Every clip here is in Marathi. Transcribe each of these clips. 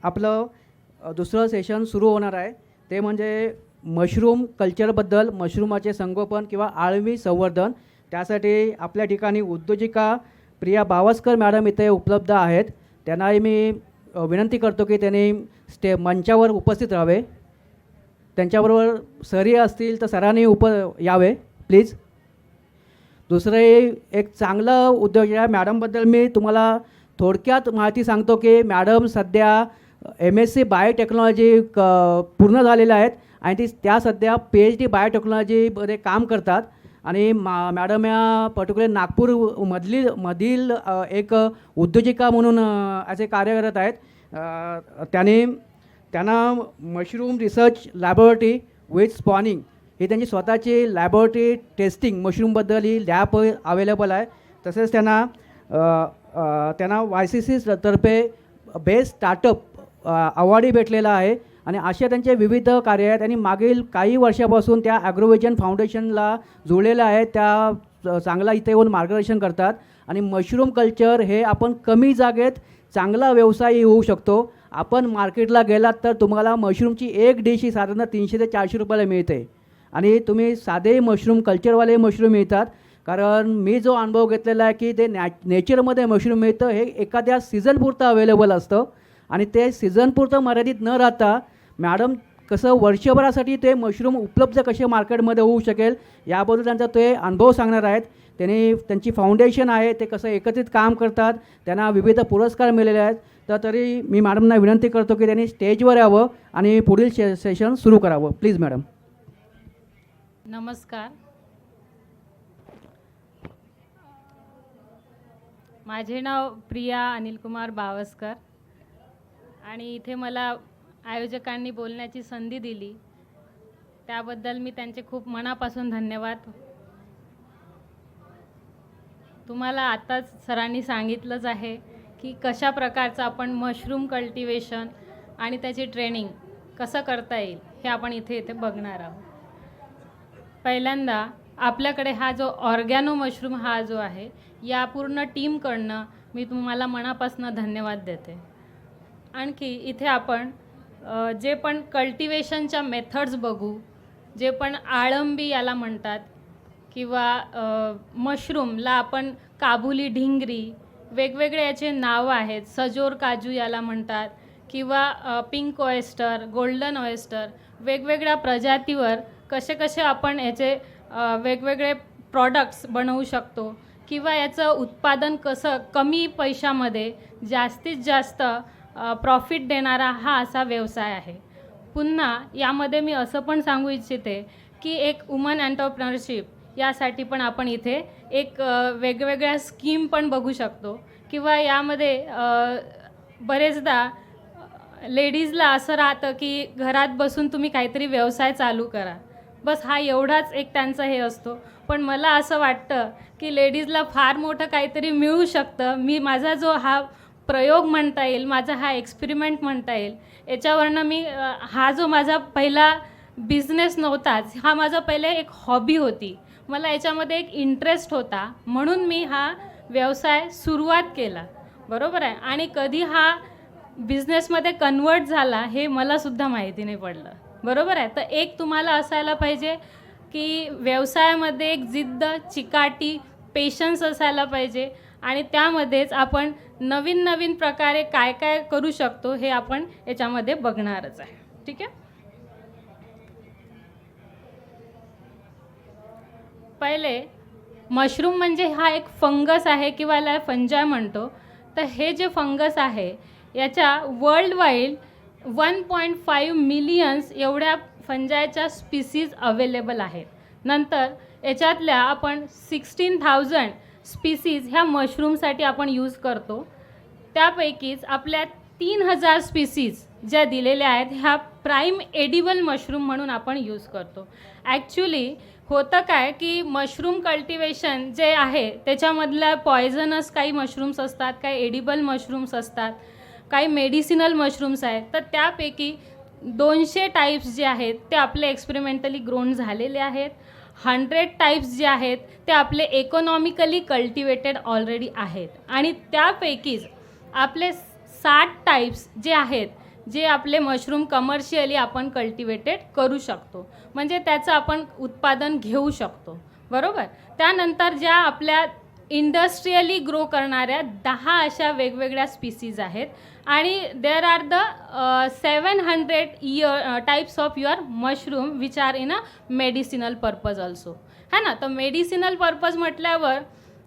आपलं दुसरं सेशन सुरू होणार आहे, ते म्हणजे मशरूम कल्चरबद्दल, मशरूमाचे संगोपन किंवा आळवी संवर्धन. त्यासाठी आपल्या ठिकाणी उद्योजिका प्रिया बावस्कर मॅडम इथे उपलब्ध आहेत. त्यांनाही मी विनंती करतो की त्यांनी मंचावर उपस्थित राहावे. त्यांच्याबरोबर सरही असतील तर सरांनी यावे प्लीज. दुसरे एक चांगलं उद्योग या मॅडमबद्दल मी तुम्हाला थोडक्यात माहिती सांगतो की मॅडम सध्या MSc बायोटेक्नॉलॉजी पूर्ण झालेल्या आहेत आणि त्या सध्या PhD बायोटेक्नॉलॉजीमध्ये काम करतात. आणि मॅडम या पर्टिक्युलर नागपूरमधील एक उद्योजिका म्हणून असे कार्य करत आहेत. त्यांना mushroom research laboratory with spawning ही त्यांची स्वतःची लॅबोरेटरी टेस्टिंग मशरूमबद्दल ही लॅब अवेलेबल आहे. तसेच त्यांना YCC तर्फे बेस्ट स्टार्टअप अवॉर्डही भेटलेला आहे. आणि असे त्यांचे विविध कार्य आहेत आणि मागील काही वर्षापासून त्या ॲग्रोव्हिजन फाउंडेशनला जोडलेल्या आहेत. त्या चांगला इथे येऊन मार्गदर्शन करतात. आणि मशरूम कल्चर हे आपण कमी जागेत चांगला व्यवसाय होऊ शकतो. आपण मार्केटला गेलात तर तुम्हाला मशरूमची एक डिश ही साधारण 300 ते 400 रुपयाला मिळते. आणि तुम्ही साधे मशरूम कल्चरवाले मशरूम मिळतात. कारण मी जो अनुभव घेतलेला आहे की ते नेचरमध्ये मशरूम मिळतं हे एखाद्या सीझनपुरतं अवेलेबल असतं. आणि ते सीझनपुरतं मर्यादित न राहता मॅडम कसं वर्षभरासाठी ते मशरूम उपलब्ध कसे मार्केटमध्ये होऊ शकेल याबद्दल त्यांचा ते अनुभव सांगणार आहेत. त्यांची फाउंडेशन आहे, ते कसं एकत्रित काम करतात, त्यांना विविध पुरस्कार मिळालेले आहेत. तरी मी मॅडमना विनंती करतो की त्यांनी स्टेजवर यावं आणि पुढील सेशन सुरू करावं. Please madam. नमस्कार. माझे नाव प्रिया अनिलकुमार बावस्कर आणि इथे मला आयोजकांनी बोलण्याची संधी दिली त्याबद्दल मी त्यांचे खूप मनापासून धन्यवाद. तुम्हाला आताच सरांनी सांगितलंच आहे की कशा प्रकारचं आपण मशरूम कल्टिवेशन आणि त्याची ट्रेनिंग कसं करता येईल हे आपण इथे बघणार आहोत. पहिल्यांदा आपल्याकडे हा जो ऑर्गॅनो मशरूम हा जो आहे या पूर्ण टीमकडनं मी तुम्हाला मनापासून धन्यवाद देते. आणखी इथे आपण जे पण कल्टिवेशनच्या मेथड्स बघू, जे पण आळंबी याला म्हणतात किंवा मशरूमला आपण काबुली ढिंगरी, वेगवेगळे याचे नावं आहेत. सजोर काजू याला म्हणतात किंवा पिंक ऑयस्टर, गोल्डन ऑयस्टर, वेगवेगळ्या प्रजातीवर कसे कसे आपण याचे वेगवेगळे प्रॉडक्ट्स बनवू शकतो किंवा याचं उत्पादन कसं कमी पैशामध्ये जास्तीत जास्त प्रॉफिट देणारा हा असा व्यवसाय आहे. पुन्हा यामध्ये मी असं पण सांगू इच्छिते की एक वुमन एंटरप्रेन्योरशिप यासाठी पण आपण इथे एक वेगवेगळ्या स्कीम पण बघू शकतो किंवा यामध्ये बरेचदा लेडीजला असं राहतं की घरात बसून तुम्ही काहीतरी व्यवसाय चालू करा, बस हा एवढाच एक त्यांचा हे असतो. पण मला असं वाटतं की लेडीजला फार मोठं काहीतरी मिळू शकतं. मी माझा जो हा प्रयोग म्हणता येईल, माझा हा एक्सपेरिमेंट म्हणता येईल, याच्यावरनं मी हा जो माझा पहिला बिझनेस नव्हताच, हा माझा पहिले एक हॉबी होती. मला याच्यामध्ये एक इंटरेस्ट होता म्हणून मी हा व्यवसाय सुरुवात केला. बरोबर आहे. आणि कधी हा बिझनेसमध्ये कन्वर्ट झाला हे मलासुद्धा माहिती नाही पडलं. बरोबर आहे. तर एक तुम्हाला असायला पाहिजे की व्यवसायामध्ये एक जिद्द, चिकाटी, पेशन्स असायला पाहिजे आणि त्यामध्येच आपण नवीन नवीन प्रकारे काय काय करू शकतो हे आपण याच्यामध्ये बघणारच आहे. ठीक आहे. पहिले मशरूम म्हणजे हा एक फंगस आहे किंवा याला फंजाय म्हणतो. तर हे जे फंगस आहे याच्या वर्ल्ड वाईड 1.5 मिलियन्स एवढ्या फंजायच्या स्पीसीज अवेलेबल आहेत. नंतर याच्यातल्या आपण 16,000 स्पीसीज ह्या मशरूमसाठी आपण यूज करतो. त्यापैकीच आपल्या 3,000 स्पीसीज ज्या दिलेल्या आहेत ह्या प्राईम एडिबल मशरूम म्हणून आपण यूज करतो. ॲक्च्युली होतं काय की मशरूम कल्टिवेशन जे आहे त्याच्यामधल्या पॉयझनस काही मशरूम्स असतात, काही एडिबल मशरूम्स असतात, काही मेडिसिनल मशरूम्स आहेत. तर त्यापैकी 200 टाईप्स जे आहेत ते आपले एक्सपेरिमेंटली ग्रोन झालेले आहेत. 100 टाईप्स जे आहेत ते आपले इकॉनॉमिकली कल्टिवेटेड ऑलरेडी आहेत. आणि त्यापैकीच आपले 60 टाईप्स जे आहेत जे आपले मशरूम कमर्शियली आपण कल्टिवेटेड करू शकतो, म्हणजे त्याचं आपण उत्पादन घेऊ शकतो, बरोबर. त्यानंतर ज्या आपल्या इंडस्ट्रियली ग्रो करणाऱ्या 10 अशा वेगवेगळ्या स्पीसीज आहेत आणि there are the 700 types of your mushroom which are in a medicinal purpose also, है ना. तर मेडिसिनल पर्पज म्हटल्यावर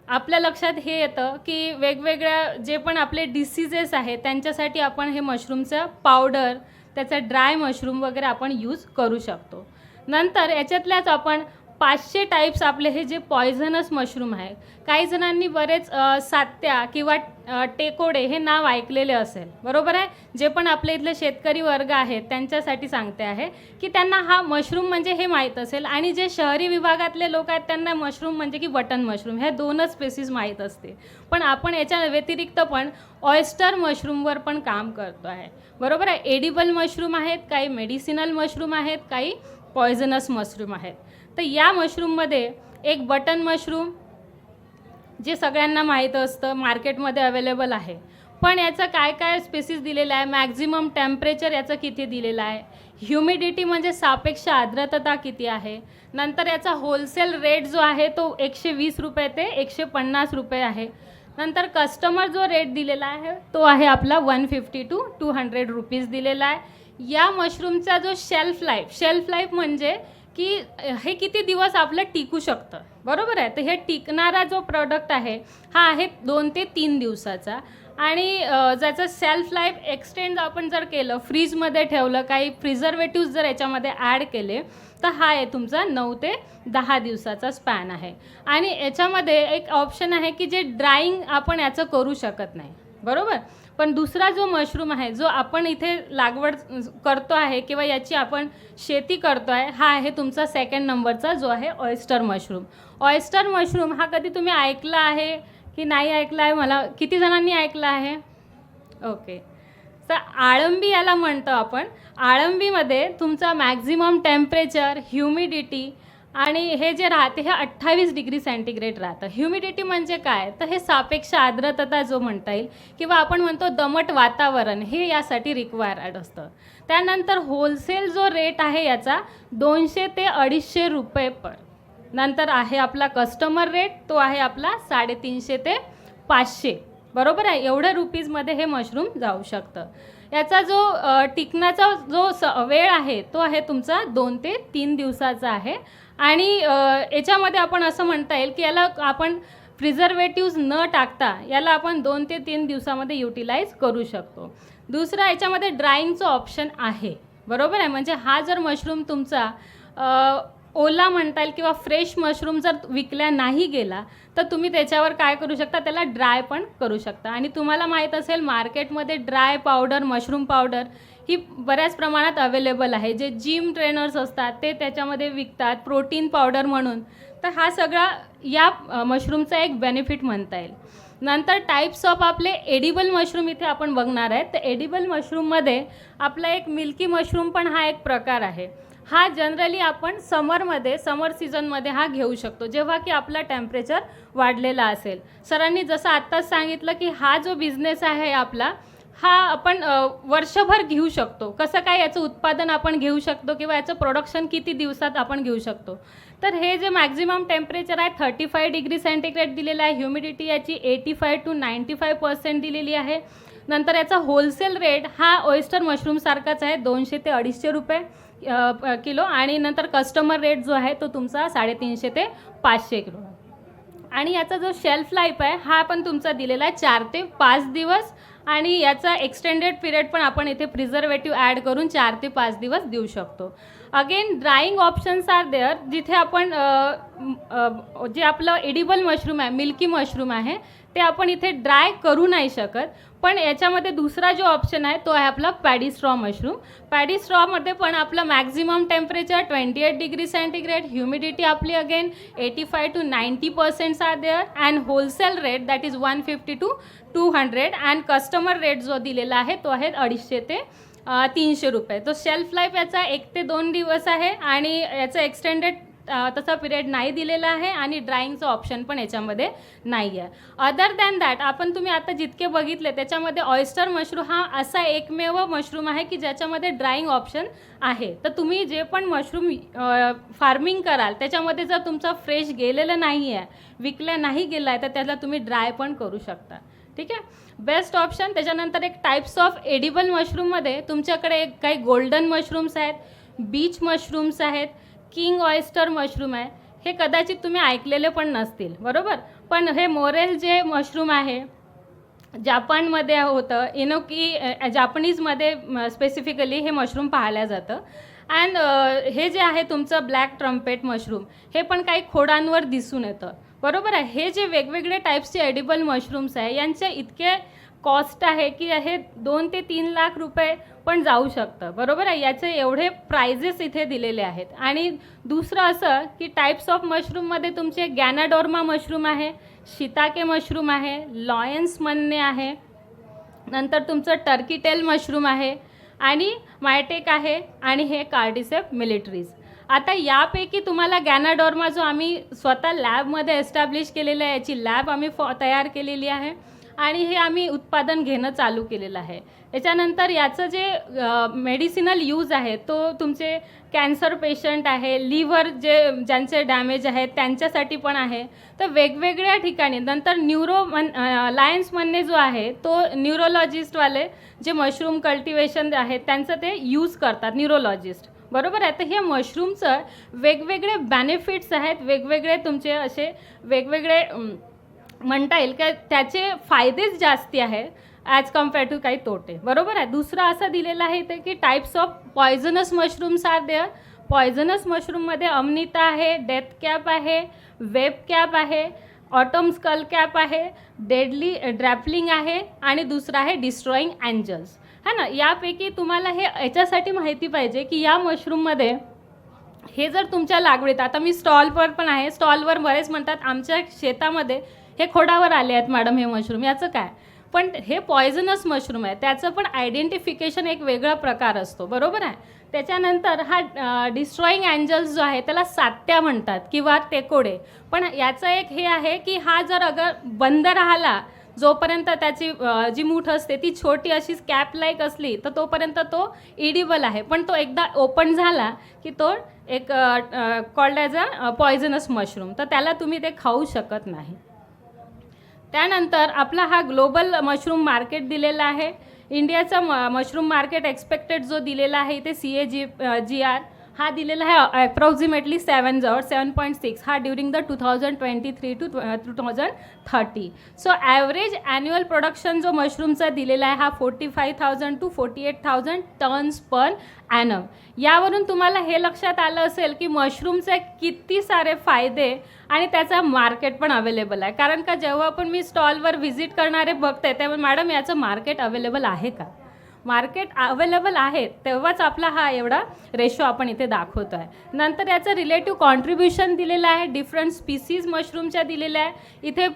आपल्या लक्षात हे येतं की वेगवेगळ्या जे पण आपले डिसीजेस आहेत त्यांच्यासाठी आपण हे मशरूमचं पावडर, त्याचं ड्राय मशरूम वगैरे आपण यूज करू शकतो. नंतर याच्यातल्याच आपण 500 टाईप्स आपले हे जे पॉयझनस मशरूम आहे, काही जणांनी बरेच सात्या किंवा टेकोडे हे नाव ऐकलेले असेल, बरोबर आहे. जे पण आपले इथले शेतकरी वर्ग आहेत त्यांच्यासाठी सांगते आहे की त्यांना हा मशरूम म्हणजे हे माहीत असेल, आणि जे शहरी विभागातले लोक आहेत त्यांना मशरूम म्हणजे की बटन मशरूम, हे 2च स्पेसीज माहीत असते. पण आपण याच्या व्यतिरिक्त पण ऑयस्टर मशरूमवर पण काम करतो आहे, बरोबर आहे. एडिबल मशरूम आहेत, काही मेडिसिनल मशरूम आहेत, काही पॉयझनस मशरूम आहेत. तर या मशरूममध्ये एक बटन मशरूम जे सगळ्यांना माहीत असतं, मार्केटमध्ये अवेलेबल आहे. पण याचं काय काय स्पेसिस दिलेलं आहे, मॅक्झिमम टेम्परेचर याचं किती दिलेलं आहे, ह्युमिडिटी म्हणजे सापेक्ष आर्द्रता किती आहे, नंतर याचा होलसेल रेट जो आहे तो 120 रुपये ते 150 रुपये आहे. नंतर कस्टमर जो रेट दिलेला आहे तो आहे आपला 150 to 200 रुपीज दिलेला आहे. या मशरूमचा जो शेल्फ लाईफ म्हणजे की हे किती दिवस आपलं टिकू शकतं, बरोबर आहे. तर हे टिकणारा जो प्रोडक्ट आहे हा आहे 2 ते 3 दिवसाचा, आणि ज्याचं सेल्फ लाईफ एक्सटेंड आपण जर केलं, फ्रीजमध्ये ठेवलं, काही प्रिझर्वेटिव्ज जर याच्यामध्ये ॲड केले, तर हा आहे तुमचा 9 ते 10 दिवसाचा स्पॅन आहे. आणि याच्यामध्ये एक ऑप्शन आहे की जे ड्राईंग आपण याचं करू शकत नाही, बरोबर. पण दुसरा जो मशरूम आहे जो आपण इथे लागवड करतो आहे किंवा याची आपण शेती करतो आहे, हा आहे तुमचा 2nd नंबरचा जो आहे ऑयस्टर मशरूम. ऑयस्टर मशरूम हा कधी तुम्ही ऐकला आहे की नाही ऐकला आहे, मला किती जणांनी ऐकलं आहे, ओके. तर आळंबी याला म्हणतो आपण. आळंबीमध्ये तुमचा मॅक्झिमम टेम्परेचर, ह्युमिडिटी आणि हे जे राहते हे 28 डिग्री सेंटीग्रेड राहतं. ह्युमिडिटी म्हणजे काय, तर हे सापेक्ष आर्द्रता जो म्हणता येईल किंवा आपण म्हणतो दमट वातावरण, हे यासाठी रिक्वायर्ड असतं. त्यानंतर होलसेल जो रेट आहे याचा 200 ते 250 रुपये पर. नंतर आहे आपला कस्टमर रेट, तो आहे आपला 350 ते 500, बरोबर आहे. एवढ्या रुपीजमध्ये हे मशरूम जाऊ शकतं. याचा जो टिकण्याचा जो वेळ आहे तो आहे तुमचा 2 ते 3 दिवसाचा आहे. आणि याच्यामध्ये आपण असं म्हणता येईल की याला आपण प्रिझर्वेटिव्ज न टाकता याला आपण 2 ते 3 दिवसामध्ये युटिलाइज करू शकतो. दुसरा याच्यामध्ये ड्राईंगचं ऑप्शन आहे, बरोबर आहे. म्हणजे हा जर मशरूम तुमचा ओला म्हणता येईल किंवा फ्रेश मशरूम जर विकल्या नाही गेला तर तुम्ही त्याच्यावर काय करू शकता, त्याला ड्राय पण करू शकता. आणि तुम्हाला माहीत असेल मार्केटमध्ये ड्राय पावडर, मशरूम पावडर ही बऱ्याच प्रमाणात अवेलेबल आहे. जे जिम ट्रेनर्स असतात ते त्याच्यामध्ये विकतात प्रोटीन पावडर म्हणून. तर हा सगळा या मशरूमचा एक बेनिफिट म्हणता येईल. नंतर टाईप्स ऑफ आपले एडिबल मशरूम इथे आपण बघणार आहेत. तर एडिबल मशरूममध्ये आपला एक मिल्की मशरूम पण हा एक प्रकार आहे. हा जनरली आपण समर सीझनमध्ये हा घेऊ शकतो, जेव्हा की आपला टेम्परेचर वाढलेला असेल. सरांनी जसं आत्ताच सांगितलं की हा जो बिझनेस आहे आपला, हा आपण वर्षभर घेऊ शकतो. कसं काय याचं उत्पादन आपण घेऊ शकतो किंवा याचं प्रोडक्शन किती दिवसात आपण घेऊ शकतो. तर हे जे मॅक्झिमम टेम्परेचर आहे 35 डिग्री सेंटीग्रेड दिलेलं आहे. ह्युमिडिटी याची 85 to 95% दिलेली आहे. नंतर याचा होलसेल रेट हा ऑयस्टर मशरूमसारखाच आहे, 200 ते 250 रुपये किलो. आणि नंतर कस्टमर रेट जो आहे तो तुमचा 350 ते 500 किलो. आणि याचा जो शेल्फ लाईफ आहे हा पण तुमचा दिलेला आहे 4 ते 5 दिवस. आणि याचा एक्सटेंडेड पिरियड पण आपण इथे प्रिझर्वेटिव्ह ॲड करून 4 ते 5 दिवस देऊ शकतो. Again drying options are there, जिथे आपण जे आपलं एडिबल मशरूम आहे, मिल्की मशरूम आहे, ते आपण इथे ड्राय करू नाही शकत. पण याच्यामध्ये दुसरा जो ऑप्शन आहे तो आहे आपला पॅडी स्ट्रॉ मशरूम. पॅडी स्ट्रॉमध्ये पण आपलं maximum temperature 28 degree centigrade, humidity आपली again 85 to 90% are there, and wholesale rate that is 150 to 200, and customer rate जो दिलेला आहे तो आहे 250 ते 300 रुपये. तो शेल्फ लाईफ याचा 1 ते 2 दिवस आहे. आणि याचं एक्सटेंडेड तसा पिरियड नाही दिलेला आहे आणि ड्राईंगचं ऑप्शन पण याच्यामध्ये नाही आहे. अदर दॅन दॅट तुम्ही आता जितके बघितले त्याच्यामध्ये ऑयस्टर मशरूम हा असा एकमेव मशरूम आहे की ज्याच्यामध्ये ड्राईंग ऑप्शन आहे. तर तुम्ही जे पण मशरूम फार्मिंग कराल त्याच्यामध्ये जर तुमचा फ्रेश गेलेलं नाही आहे, विकल्या नाही गेला आहे, तर त्याला तुम्ही ड्राय पण करू शकता. ठीक आहे, बेस्ट ऑप्शन. त्याच्यानंतर एक टाईप्स ऑफ एडिबल मशरूममध्ये तुमच्याकडे काही गोल्डन मशरूम्स आहेत, बीच मशरूम्स आहेत, किंग ऑयस्टर मशरूम आहे. हे कदाचित तुम्ही ऐकलेले पण नसतील, बरोबर. पण हे मोरेल जे मशरूम आहे जापानमध्ये होतं, इनोकी जापनीजमध्ये स्पेसिफिकली हे मशरूम पाहायला जातं. अँड हे जे आहे तुमचं ब्लॅक ट्रम्पेट मशरूम, हे पण काही खोडांवर दिसून येतं, बरोबर आहे. हे जे वेगवेगळे टाईप्सचे एडिबल मशरूम्स आहे यांचे इतके कॉस्ट आहे की हे 2 ते 3 लाख रुपये पण जाऊ शकतं, बरोबर आहे. याचे एवढे प्राइजेस इथे दिलेले आहेत. आणि दुसरं असं की टाईप्स ऑफ मशरूममध्ये तुमचे गॅनाडोर्मा मशरूम आहे, शिताके मशरूम आहे, लॉयन्स मन्ने आहे, नंतर तुमचं टर्की टेल मशरूम आहे आणि मायटेक आहे आणि हे कार्डिसेप मिलिटरीज. आता यापैकी तुम्हाला गॅनाडोर्मा जो आम्ही स्वतः लॅबमध्ये एस्टॅब्लिश केलेलं आहे, याची लॅब आम्ही तयार केलेली आहे आणि हे आम्ही उत्पादन घेणं चालू केलेलं आहे. याच्यानंतर याचं जे मेडिसिनल यूज आहे तो तुमचे कॅन्सर पेशंट आहे, लिव्हर ज्यांचे डॅमेज आहेत त्यांच्यासाठी पण आहे. तर वेगवेगळ्या ठिकाणी नंतर लायन्स म्हणणे जो आहे तो न्यूरोलॉजिस्टवाले जे मशरूम कल्टिवेशन आहेत त्यांचं ते यूज करतात, न्यूरोलॉजिस्ट, बरोबर आहे. तर हे मशरूमचं वेगवेगळे बेनिफिट्स आहेत, वेगवेगळे तुमचे असे वेगवेगळे म्हणता येईल की त्याचे फायदेच जास्ती आहेत ॲज कम्पेअर टू काही तोटे, बरोबर आहे. दुसरं असं दिलेलं आहे ते की types of poisonous mushrooms are there. Poisonous मशरूममध्ये अमनिता आहे, डेथ कॅप आहे, वेब कॅप आहे, ऑटम स्कल कॅप आहे, डेडली ड्रॅपलिंग आहे आणि दुसरं आहे डिस्ट्रॉईंग एंजल्स, है ना. यापैकी तुम्हाला हे याच्यासाठी माहिती पाहिजे की या मशरूममध्ये हे जर तुमच्या लागवडीत, आता मी स्टॉलवर पण आहे, स्टॉलवर बरेच म्हणतात आमच्या शेतामध्ये हे खोडावर आले आहेत मॅडम हे मशरूम, याचं काय. पण हे पॉयझनस मशरूम आहे, त्याचं पण आयडेंटिफिकेशन एक वेगळा प्रकार असतो, बरोबर आहे. त्याच्यानंतर हा डिस्ट्रॉईंग एंजल्स जो आहे त्याला सात्या म्हणतात किंवा टेकोडे. पण याचं एक हे आहे की हा जर अगर बंद राहिला जोपर्यंत त्याची जी मूठ असते ती छोटी अशी कॅप लाईक असली तर तोपर्यंत तो इडिबल आहे. पण तो एकदा ओपन झाला की तो एक called as a poisonous mushroom, तर त्याला तुम्ही ते खाऊ शकत नाही. त्यानंतर आपला हा ग्लोबल मशरूम मार्केट दिलेला आहे. इंडियाचा मशरूम मार्केट एक्सपेक्टेड जो दिलेला आहे इथे CAGR हा दिलेला आहे अप्रॉक्सिमेटली 7.6 हा during the 2023 to 2030. So average annual production जो मशरूमचा दिलेला आहे हा 45,000 to 48,000 टन्स पर ॲनम. यावरून तुम्हाला हे लक्षात आलं असेल की मशरूमचे किती सारे फायदे आणि त्याचा मार्केट पण अवेलेबल आहे. कारण का जेव्हा पण मी स्टॉलवर व्हिजिट करणारे बघते तेव्हा मॅडम याचं मार्केट अवेलेबल आहे का, मार्केट अवेलेबल आहे तेव्हाच आपला हा एवढा रेशो आपण इथे दाखवतो आहे. नंतर याचं रिलेटिव्ह कॉन्ट्रीब्युशन दिलेलं आहे, डिफरंट स्पीसीज मशरूमच्या दिलेल्या आहे. इथे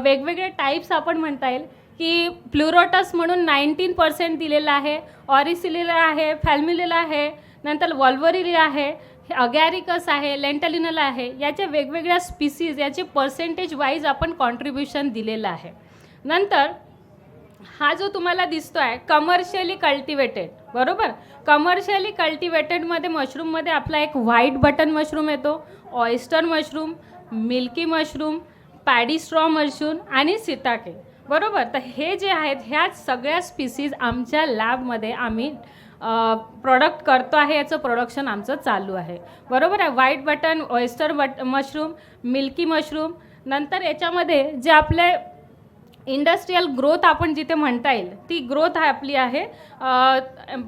वेगवेगळे टाईप्स आपण म्हणता येईल की प्लुरोटस म्हणून 19% दिलेलं आहे, ऑरिसिलिला आहे, फॅल्मिलिला आहे, नंतर वॉल्वरिला आहे, अगॅरिकस आहे, लेंटलिनल आहे. याचे वेगवेगळ्या स्पीसीज याचे पर्सेंटेज वाईज आपण कॉन्ट्रीब्युशन दिलेलं आहे. नंतर हा जो तुम्हाला दिसतो आहे कमर्शियली कल्टिवेटेड, बरोबर. कमर्शियली कल्टिवेटेडमध्ये मशरूममध्ये आपला एक व्हाईट बटन मशरूम येतो, oyster mushroom, milky mushroom, paddy straw mushroom आणि सिताके, बरोबर. तर हे जे आहेत ह्या सगळ्या स्पीसीज आमच्या लॅबमध्ये आम्ही प्रोडक्ट करतो आहे, याचं प्रोडक्शन आमचं चालू आहे, बरोबर आहे. White button, oyster mushroom, milky mushroom. नंतर याच्यामध्ये जे आपले इंडस्ट्रियल ग्रोथ आपण जिथे म्हणता येईल ती ग्रोथ आपली आहे.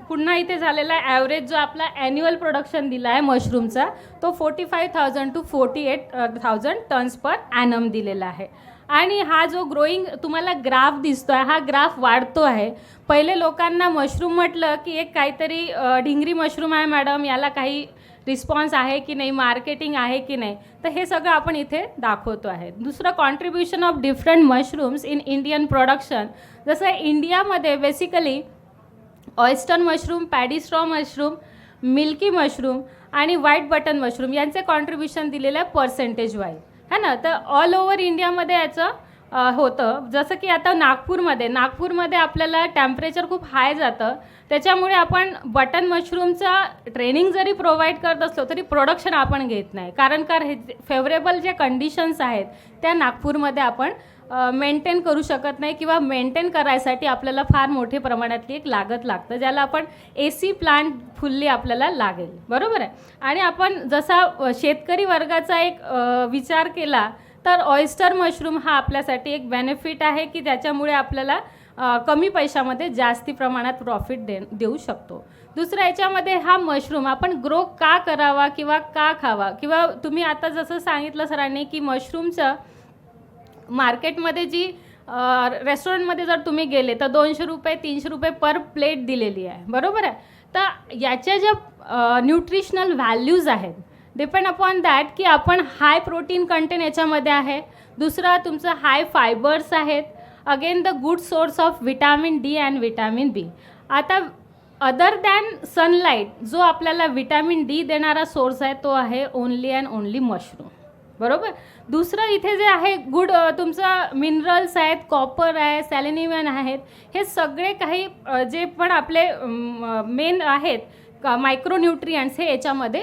पुन्हा इथे झालेला आहे ॲव्हरेज जो आपला ॲन्युअल प्रोडक्शन दिला आहे मशरूमचा तो 45,000 to 48,000 टन्स पर ॲनम दिलेला आहे. आणि हा जो ग्रोईंग तुम्हाला ग्राफ दिसतो आहे हा ग्राफ वाढतो आहे. पहिले लोकांना मशरूम म्हटलं की एक काहीतरी ढिंगरी मशरूम आहे मॅडम, याला काही रिस्पॉन्स आहे की नाही, मार्केटिंग आहे की नाही, तर हे सगळं आपण इथे दाखवतो आहे. दुसरं contribution of different mushrooms in Indian production. जसं इंडियामध्ये basically oyster mushroom, paddy straw mushroom, milky mushroom आणि व्हाईट बटन मशरूम यांचे कॉन्ट्रीब्युशन दिलेलं आहे पर्सेंटेज वाईज, है ना. तर ऑल ओव्हर इंडियामध्ये याचं होतं. जसं की आता नागपूरमध्ये आपल्याला टेम्परेचर खूप हाय जातं, त्याच्यामुळे आपण बटन मशरूमचं ट्रेनिंग जरी प्रोव्हाइड करत असलो तरी प्रोडक्शन आपण घेत नाही, कारण हे फेवरेबल जे कंडिशन्स आहेत त्या नागपूरमध्ये आपण मेंटेन करू शकत नाही, किंवा मेंटेन करायसाठी आपल्याला फार मोठे प्रमाणातली एक लागत लागतं, ज्याला आपण AC प्लांट फुल्ली आपल्याला लागेल, बरोबर आहे. आणि आपण जसा शेतकरी वर्गाचा एक विचार केला तर ऑयस्टर मशरूम हा आपल्यासाठी एक बेनिफिट आहे की ज्याच्यामुळे आपल्याला कमी पैशामध्ये जास्ती प्रमाणात प्रॉफिट देऊ शकतो. दुसरं याच्यामध्ये हा मशरूम आपण ग्रो का करावा किंवा का खावा, किंवा तुम्ही आता जसं सांगितलं सरांनी की मशरूमचं मार्केटमध्ये जी रेस्टॉरंटमध्ये जर तुम्ही गेले तर 200 रुपये 300 रुपये पर प्लेट दिलेली आहे, बरोबर आहे. तर याच्या ज्या न्यूट्रिशनल व्हॅल्यूज आहेत डिपेंड अपॉन दॅट की आपण हाय प्रोटीन कंटेंट याच्यामध्ये आहे, दुसरा तुमचं हाय फायबर्स आहेत, again the good source of vitamin D and vitamin B. आता अदर दॅन सनलाईट जो आपल्याला विटॅमिन D देणारा सोर्स आहे तो आहे ओनली अँड ओनली मशरूम, बरोबर. दुसरं इथे जे आहे गुड तुमचं मिनरल्स आहेत, कॉपर आहे, सॅलेनियम आहेत, हे सगळे काही जे पण आपले मेन आहेत मायक्रोन्यूट्रियंट्स हे याच्यामध्ये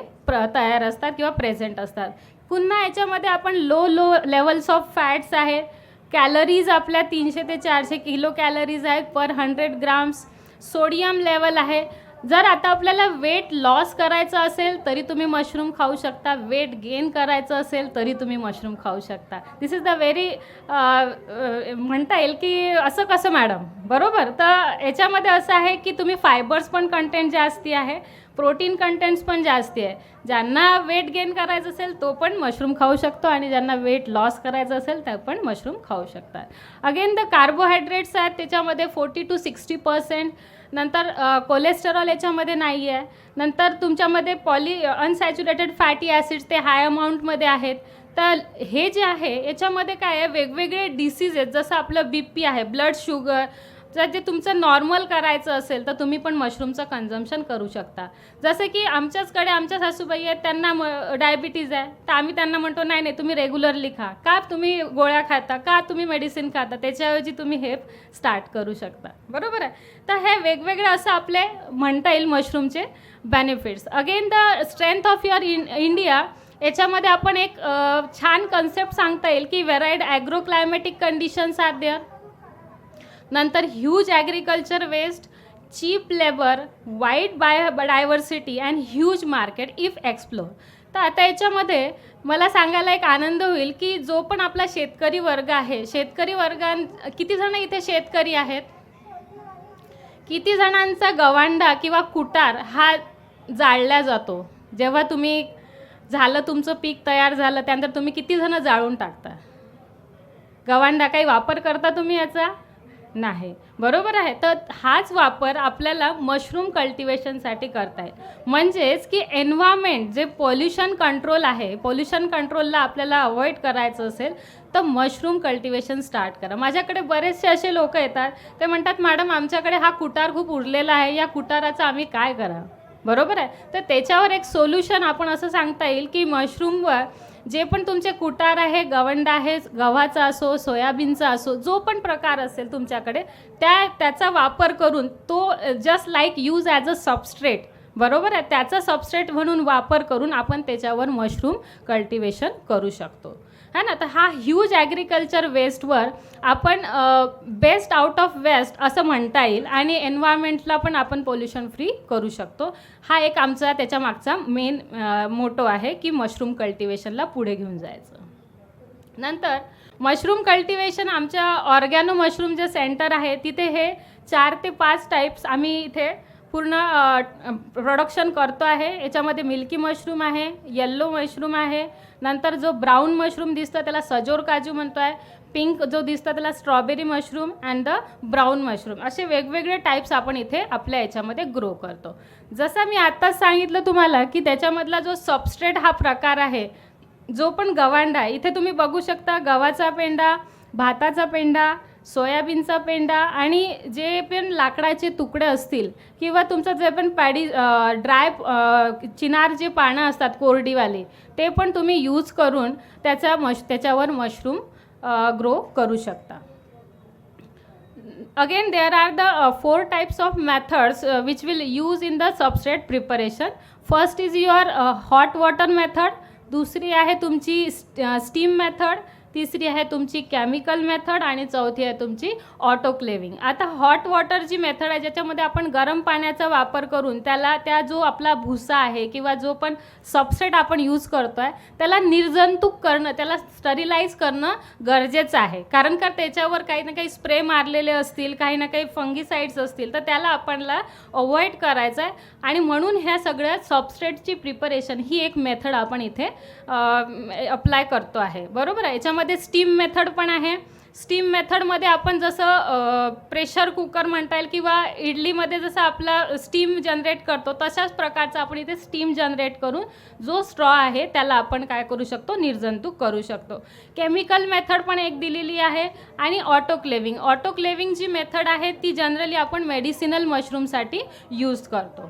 तयार असतात किंवा प्रेझेंट असतात. पुन्हा याच्यामध्ये आपण लो लेवल्स ऑफ फॅट्स आहेत, कॅलरीज आपल्या 300 ते 400 किलो कॅलरीज आहेत पर 100 ग्राम्स, सोडियम लेवल आहे. जर आता आपल्याला वेट लॉस करायचं असेल तरी तुम्ही मशरूम खाऊ शकता, वेट गेन करायचं असेल तरी तुम्ही मशरूम खाऊ शकता. दिस इज द व्हेरी म्हणता येईल की असं कसं मॅडम, बरोबर. तर याच्यामध्ये असं आहे की तुम्ही फायबर्स पण कंटेंट जास्ती आहे, प्रोटीन कंटेंट्स पण जास्ती आहे. ज्यांना वेट गेन करायचं असेल तो पण मशरूम खाऊ शकतो आणि ज्यांना वेट लॉस करायचं असेल ते पण मशरूम खाऊ शकतात. अगेन द कार्बोहायड्रेट्स आहेत त्याच्यामध्ये 40 to 60%. नंतर कोलेस्टेरॉल याच्यामध्ये नाही आहे. नंतर तुमच्यामध्ये अनसॅच्युरेटेड फॅटी ॲसिड्स ते हाय अमाऊंटमध्ये आहेत. तर हे जे आहे याच्यामध्ये काय आहे वेगवेगळे डिसीज आहेत, जसं आपलं BP आहे, ब्लड शुगर, जर जे तुमचं नॉर्मल करायचं असेल तर तुम्ही पण मशरूमचं कन्झम्पशन करू शकता. जसं की आमच्या सासूबाई आहेत त्यांना डायबिटीज आहे, तर आम्ही त्यांना म्हणतो नाही नाही तुम्ही रेग्युलरली खा. का तुम्ही गोळ्या खाता, का तुम्ही मेडिसिन खाता, त्याच्याऐवजी तुम्ही हे स्टार्ट करू शकता, बरोबर आहे. तर हे वेगवेगळे असं आपले म्हणता येईल मशरूमचे benefits. Again the strength of your India याच्यामध्ये आपण एक छान कन्सेप्ट सांगता येईल की varied agro climatic conditions are there. नंतर huge agriculture waste, cheap labour, wide biodiversity and huge market if explore. तर आता याच्यामध्ये मला सांगायला एक आनंद होईल की जो पण आपला शेतकरी वर्ग आहे, शेतकरी किती जण इथे शेतकरी आहेत, किती जणांचा गवांडा किंवा कुटार हा जाळला जातो. जेव्हा तुम्ही झालं तुमचं पीक तयार झालं त्यानंतर तुम्ही किती जण जाळून टाकता गवांडा, काही वापर करता तुम्ही याचा नाही, बरोबर आहे. तर हाच वापर आपल्याला मशरूम कल्टिवेशनसाठी करता येईल. म्हणजेच की एन्व्हायरमेंट जे पोल्युशन कंट्रोल आहे, पोल्युशन कंट्रोलला आपल्याला अवॉइड करायचं असेल तर मशरूम कल्टिवेशन स्टार्ट करा. माझ्याकडे बरेचसे असे लोक येतात, ते म्हणतात मॅडम आमच्याकडे हा कुटार खूप उरलेला आहे, या कुटाराचं आम्ही काय करा, बरोबर आहे. तर त्याच्यावर एक सोल्युशन आपण असं सांगता येईल की मशरूमवर जे पण तुमचे कुटार आहे, गवंडा आहे, गव्हाचा असो, सोयाबीनचा असो, जो पण प्रकार असेल तुमच्याकडे त्याचा वापर करून तो just like use as a substrate, बरोबर आहे, त्याचा सबस्ट्रेट म्हणून वापर करून आपण त्याच्यावर मशरूम कल्टिवेशन करू शकतो, है ना. तर हा ह्यूज ॲग्रिकल्चर वेस्टवर आपण बेस्ट आउट ऑफ वेस्ट असं म्हणता येईल आणि एन्व्हायरमेंटला पण आपण पोल्युशन फ्री करू शकतो. हा एक आमचा त्याच्या मागचा मेन मोटो आहे की मशरूम कल्टिवेशनला पुढे घेऊन जायचं. नंतर मशरूम कल्टिवेशन आमच्या ऑर्गॅनो मशरूम जे सेंटर आहे तिथे हे 4 ते 5 टाईप्स आम्ही इथे पूर्ण प्रोडक्शन करतो आहे. याच्यामध्ये मिल्की मशरूम आहे, येल्लो मशरूम आहे, नंतर जो ब्राऊन मशरूम दिसतं त्याला सजोर काजू म्हणतो आहे, पिंक जो दिसतं त्याला strawberry mushroom and the brown mushroom, असे वेगवेगळे टाईप्स आपण इथे आपल्या याच्यामध्ये ग्रो करतो. जसं मी आत्ताच सांगितलं तुम्हाला की त्याच्यामधला जो सबस्ट्रेट हा प्रकार आहे, जो पण गवांडा, इथे तुम्ही बघू शकता गव्हाचा पेंडा, भाताचा पेंडा, सोयाबीनचा पेंडा आणि जे पण लाकडाचे तुकडे असतील किंवा तुमचं जे पण ड्राय चिनार जे पानं असतात कोरडीवाले, ते पण तुम्ही यूज करून त्याच्यावर मशरूम ग्रो करू शकता. Again, there are the 4 types of methods which will use in the substrate preparation. First is your hot water method, दूसरी आहे तुमची स्टीम मेथड, तिसरी आहे तुमची केमिकल मेथड आणि चौथी आहे तुमची ऑटोक्लेविंग. आता हॉट वॉटर जी मेथड आहे ज्याच्यामध्ये आपण गरम पाण्याचा वापर करून त्या जो आपला भुसा आहे किंवा जो पण सबस्ट्रेट आपण यूज करतो आहे त्याला निर्जंतुक करणं, त्याला स्टरिलाइज करणं गरजेचं आहे. कारण का त्याच्यावर काही ना काही स्प्रे मारलेले असतील, काही ना काही फंगीसाइड्स असतील, तर त्याला आपणला अवॉइड करायचं आहे. आणि म्हणून ह्या सगळ्या सबस्ट्रेटची प्रिपरेशन ही एक मेथड आपण इथे अप्लाय करतो आहे. बरोबर आहे. याच्यामध्ये स्टीम मेथड पण आहे. स्टीम मेथडमध्ये आपण जसं प्रेशर कुकर म्हणता येईल किंवा इडलीमध्ये जसं आपला स्टीम जनरेट करतो तशाच प्रकारचा आपण इथे स्टीम जनरेट करून जो स्ट्रॉ आहे त्याला आपण काय करू शकतो, निर्जंतुक करू शकतो. केमिकल मेथड पण एक दिलेली आहे आणि ऑटोक्लेविंग जी मेथड आहे ती जनरली आपण मेडिसिनल मशरूमसाठी यूज करतो.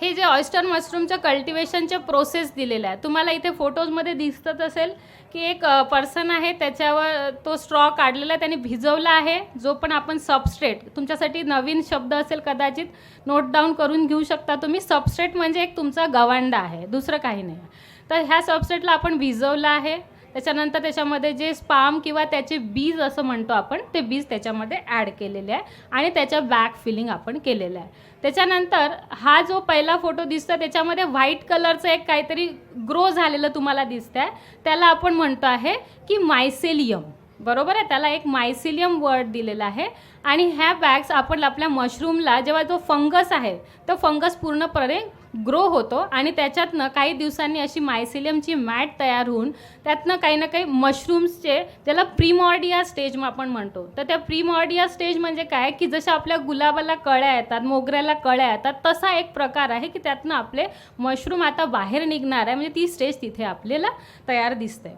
हे जे ऑयस्टर मशरूमच्या कल्टिवेशनचे प्रोसेस दिलेले आहे तुम्हाला इथे फोटोजमध्ये दिसतच असेल की एक पर्सन आहे, त्याच्यावर तो स्ट्रॉ काढलेला आहे, त्याने भिजवला आहे. जो पण आपण सबस्ट्रेट, तुमच्यासाठी नवीन शब्द असेल कदाचित नोट डाऊन करून घेऊ शकता तुम्ही. सबस्ट्रेट म्हणजे एक तुमचा गवांडा आहे, दुसरं काही नाही. तर ह्या सबस्ट्रेटला आपण भिजवलं आहे. त्याच्यानंतर त्याच्यामध्ये जे स्पाम किंवा त्याचे बीज असं म्हणतो आपण, ते बीज त्याच्यामध्ये ॲड केलेले आहे आणि त्याच्या बॅक फिलिंग आपण केलेलं आहे. त्याच्यानंतर हा जो पहिला फोटो दिसतो त्याच्यामध्ये व्हाईट कलरचं एक काहीतरी ग्रो झालेलं तुम्हाला दिसतं आहे, त्याला आपण म्हणतो आहे की मायसेलियम. बरोबर आहे. त्याला एक मायसेलियम वर्ड दिलेला आहे. आणि ह्या बॅग्स आपण आपल्या मशरूमला जेव्हा जो फंगस आहे तो फंगस पूर्णपणे ग्रो होतो आणि त्याच्यातनं काही दिवसांनी अशी मायसेलियमची मॅट तयार होऊन त्यातनं काही ना काही मशरूम्सचे, त्याला प्रीमॉर्डिया स्टेज आपण म्हणतो. तर त्या प्रीमॉर्डिया स्टेज म्हणजे काय की जसं आपल्या गुलाबाला कळ्या येतात, मोगऱ्याला कळ्या येतात, तसा एक प्रकार आहे की त्यातनं आपले मशरूम आता बाहेर निघणार आहे. म्हणजे ती स्टेज तिथे आपल्याला तयार दिसते.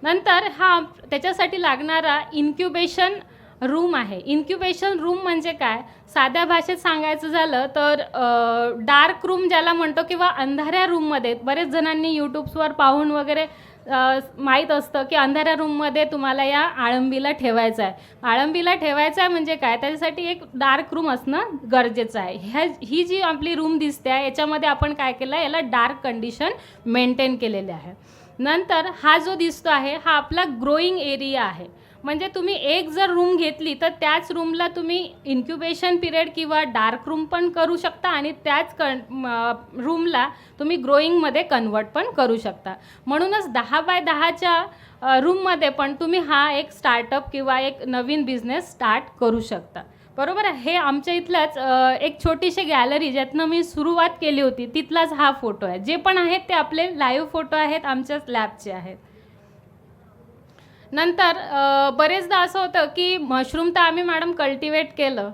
नंतर हा त्याच्यासाठी लागणारा इन्क्युबेशन रूम आहे. इन्क्युबेशन रूम म्हणजे काय, साध्या भाषेत सांगायचं झालं तर डार्क रूम ज्याला म्हणतो किंवा अंधाऱ्या रूममध्ये बरेच जणांनी यूट्यूब्सवर पाहून वगैरे माहीत असतं की अंधाऱ्या रूममध्ये तुम्हाला या आळंबीला ठेवायचं आहे. आळंबीला ठेवायचं आहे म्हणजे काय, त्याच्यासाठी एक डार्क रूम असणं गरजेचं आहे. ही जी आपली रूम दिसते आहे याच्यामध्ये आपण काय केलं आहे, याला डार्क कंडिशन मेंटेन केलेले आहे. नंतर हा जो दिसतो आहे हा आपला ग्रोईंग एरिया आहे. म्हणजे तुम्ही एक जर रूम घेतली तर त्याच रूमला तुम्ही इन्क्युबेशन पिरियड किंवा डार्क रूम पण करू शकता आणि त्याच रूमला तुम्ही ग्रोईंगमध्ये कन्वर्ट पण करू शकता. म्हणूनच 10 बाय 10च्या रूममध्ये पण तुम्ही हा एक स्टार्टअप किंवा एक नवीन बिझनेस स्टार्ट करू शकता. बरोबर आहे. हे आमच्या इथलाच एक छोटीशी गॅलरी ज्यातनं मी सुरुवात केली होती तिथलाच हा फोटो आहे. जे पण आहेत ते आपले लाईव्ह फोटो आहेत, आमच्याच लॅबचे आहेत. नंतर बरेचदा असं होतं की मशरूम तर आम्ही मॅडम कल्टिवेट केलं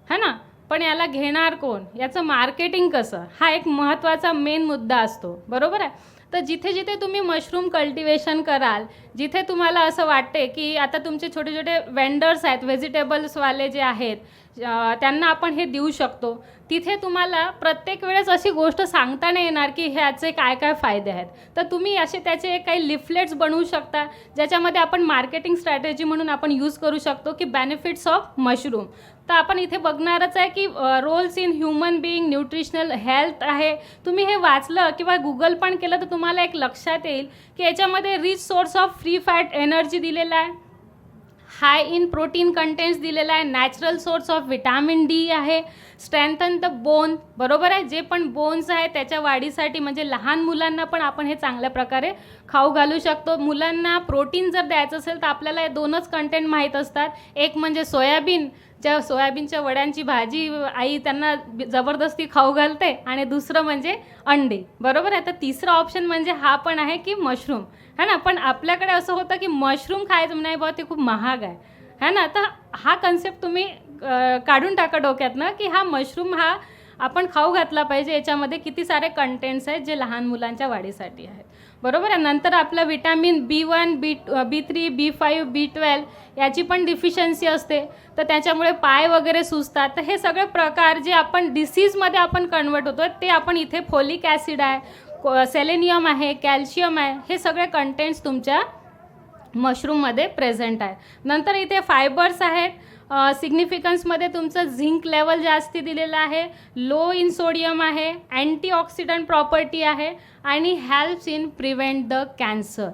है ना, पण याला घेणार कोण, याचं मार्केटिंग कसं, हा एक महत्त्वाचा मेन मुद्दा असतो. बरोबर आहे. तर जिथे जिथे तुम्ही मशरूम कल्टिवेशन कराल, जिथे तुम्हाला असं वाटते की आता तुमचे छोटे छोटे वेंडर्स आहेत, व्हेजिटेबल्सवाले जे आहेत, त्यांना आपण हे देऊ शकतो, तिथे तुम्हाला प्रत्येक वेळेस अशी गोष्ट सांगता नाही येणार की ह्याचे काय काय फायदे आहेत. तर तुम्ही असे त्याचे काही लिफलेट्स बनवू शकता ज्याच्यामध्ये आपण मार्केटिंग स्ट्रॅटेजी म्हणून आपण यूज करू शकतो की बेनिफिट्स ऑफ मशरूम. तर आपण इथे बघणारच आहे की roles in human being, nutritional health आहे. तुम्ही हे वाचलं किंवा गुगल पण केलं तर तुम्हाला एक लक्षात येईल की याच्यामध्ये rich source of free fat energy दिलेला आहे, हाय इन प्रोटीन कंटेंट्स दिलेला आहे, natural source of vitamin D आहे, स्ट्रेंथन द बोन. बरोबर आहे. जे पण बोन्स आहे त्याच्या वाढीसाठी म्हणजे लहान मुलांना पण आपण हे चांगल्या प्रकारे खाऊ घालू शकतो. मुलांना प्रोटीन जर द्यायचं असेल तर आपल्याला हे 2च कंटेंट माहीत असतात. एक म्हणजे सोयाबीनच्या वड्यांची भाजी आई त्यांना जबरदस्ती खाऊ घालते आणि दुसरं म्हणजे अंडे. बरोबर आहे. तर तिसरा ऑप्शन म्हणजे हा पण आहे की मशरूम है ना. पण आपल्याकडे असं होतं की मशरूम खायचं नाही बा, ते खूप महाग आहे ना. तर हा कन्सेप्ट तुम्ही काढून टाका डोक्यातनं की हा मशरूम हा आपण खाऊ घातला पाहिजे. याच्यामध्ये किती सारे कंटेंट्स आहेत जे लहान मुलांच्या वाढीसाठी आहेत. बरोबर आहे. नंतर आपलं vitamin B1, B3, B5, B12 याची पण डिफिशियन्सी असते, तर त्याच्यामुळे पाय वगैरे सुजतात. तर हे सगळे प्रकार जे आपण डिसीजमध्ये आपण कन्वर्ट होतो ते आपण इथे फोलिक ॲसिड आहे, सेलेनियम आहे, कॅल्शियम आहे, हे सगळे कंटेंट्स तुमच्या मशरूममध्ये प्रेझेंट आहे. नंतर इथे फायबर्स आहेत. सिग्निफिकन्समध्ये तुमचं झिंक लेवल जास्ती दिलेलं आहे, लो इन सोडियम आहे, अँटीऑक्सिडंट प्रॉपर्टी आहे आणि helps in prevent the cancer.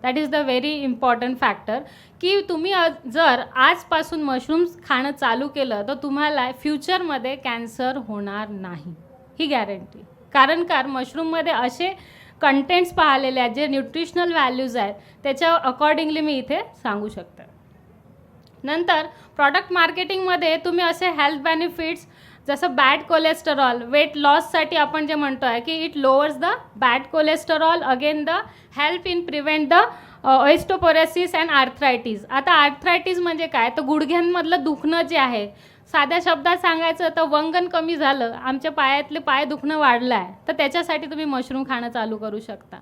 That is the very important factor की तुम्ही जर आजपासून मशरूम्स खाणं चालू केलं तर तुम्हाला फ्युचरमध्ये कॅन्सर होणार नाही, ही गॅरंटी. कारण मशरूममध्ये असे कंटेंट्स पाहिलेले आहेत जे न्यूट्रिशनल व्हॅल्यूज आहेत, त्याच्या अकॉर्डिंगली मी इथे सांगू शकते. नंतर प्रॉडक्ट मार्केटिंगमध्ये तुम्ही असे हेल्थ बेनिफिट्स जसं बॅड कोलेस्टेरॉल, वेट लॉससाठी आपण जे म्हणतो आहे की it lowers the bad cholesterol, again the help in prevent the osteoporosis and arthritis. आता आर्थरायटिस म्हणजे काय, तर गुडघ्यांमधलं दुखणं जे आहे, साध्या शब्दात सांगायचं तर वंगण कमी झालं, आमच्या पायातले पाय दुखणं वाढलं आहे, तर त्याच्यासाठी तुम्ही मशरूम खाणं चालू करू शकता.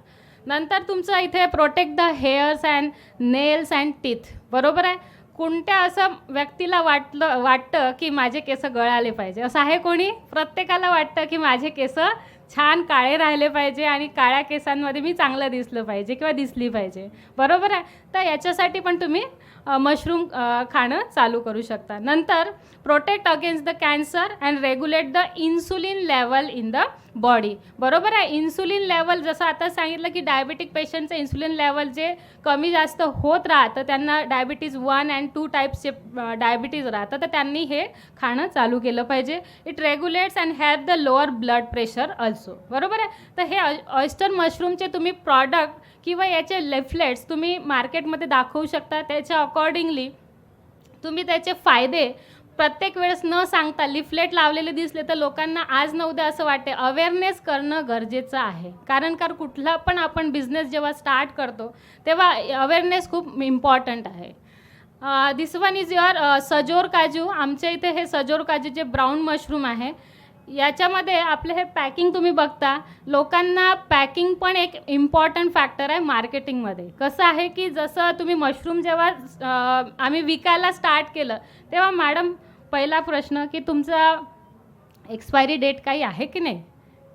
नंतर तुमचं इथे protect the hairs and nails and teeth. बरोबर आहे. कोणत्या असं व्यक्तीला वाटतं की माझे केस गळाले पाहिजे, असं आहे कोणी? प्रत्येकाला वाटतं की माझे केस छान काळे राहिले पाहिजे आणि काळ्या केसांमध्ये मी चांगलं दिसलं पाहिजे किंवा दिसली पाहिजे. बरोबर आहे. तर याच्यासाठी पण तुम्ही मशरूम खाणं चालू करू शकता. नंतर protect against the cancer and regulate the insulin level in the body. बरोबर आहे. इन्सुलिन लेवल जसं आता सांगितलं की डायबिटिक पेशंटचं इन्सुलिन लेवल जे कमी जास्त होत राहतं, त्यांना डायबिटीज 1 and 2 टाईप्सचे डायबिटीज राहतं, तर त्यांनी हे खाणं चालू केलं पाहिजे. It रेग्युलेट्स and help the lower blood pressure also. बरोबर आहे. तर हे ऑयस्टर मशरूमचे तुम्ही प्रॉडक्ट किंवा याचे लेफलेट्स तुम्ही मार्केटमध्ये दाखवू शकता. त्याच्या अकॉर्डिंगली तुम्ही त्याचे फायदे प्रत्येक वेळेस न सांगता लिफलेट लावलेले दिसले तर लोकांना आज न उद्या असं वाटते, अवेअरनेस करणं गरजेचं आहे. कारण कुठला पण आपण बिझनेस जेव्हा स्टार्ट करतो तेव्हा अवेअरनेस खूप इम्पॉर्टंट आहे. दिस वन इज युअर सजोर काजू. आमच्या इथे हे सजोर काजू जे ब्राऊन मशरूम आहे, याच्यामध्ये आपलं हे पॅकिंग तुम्ही बघता, लोकांना पॅकिंग पण एक इम्पॉर्टंट फॅक्टर आहे मार्केटिंगमध्ये. कसं आहे की जसं तुम्ही मशरूम जेव्हा आम्ही विकायला स्टार्ट केलं तेव्हा मॅडम पहिला प्रश्न की तुमचा एक्सपायरी डेट काही आहे की नाही,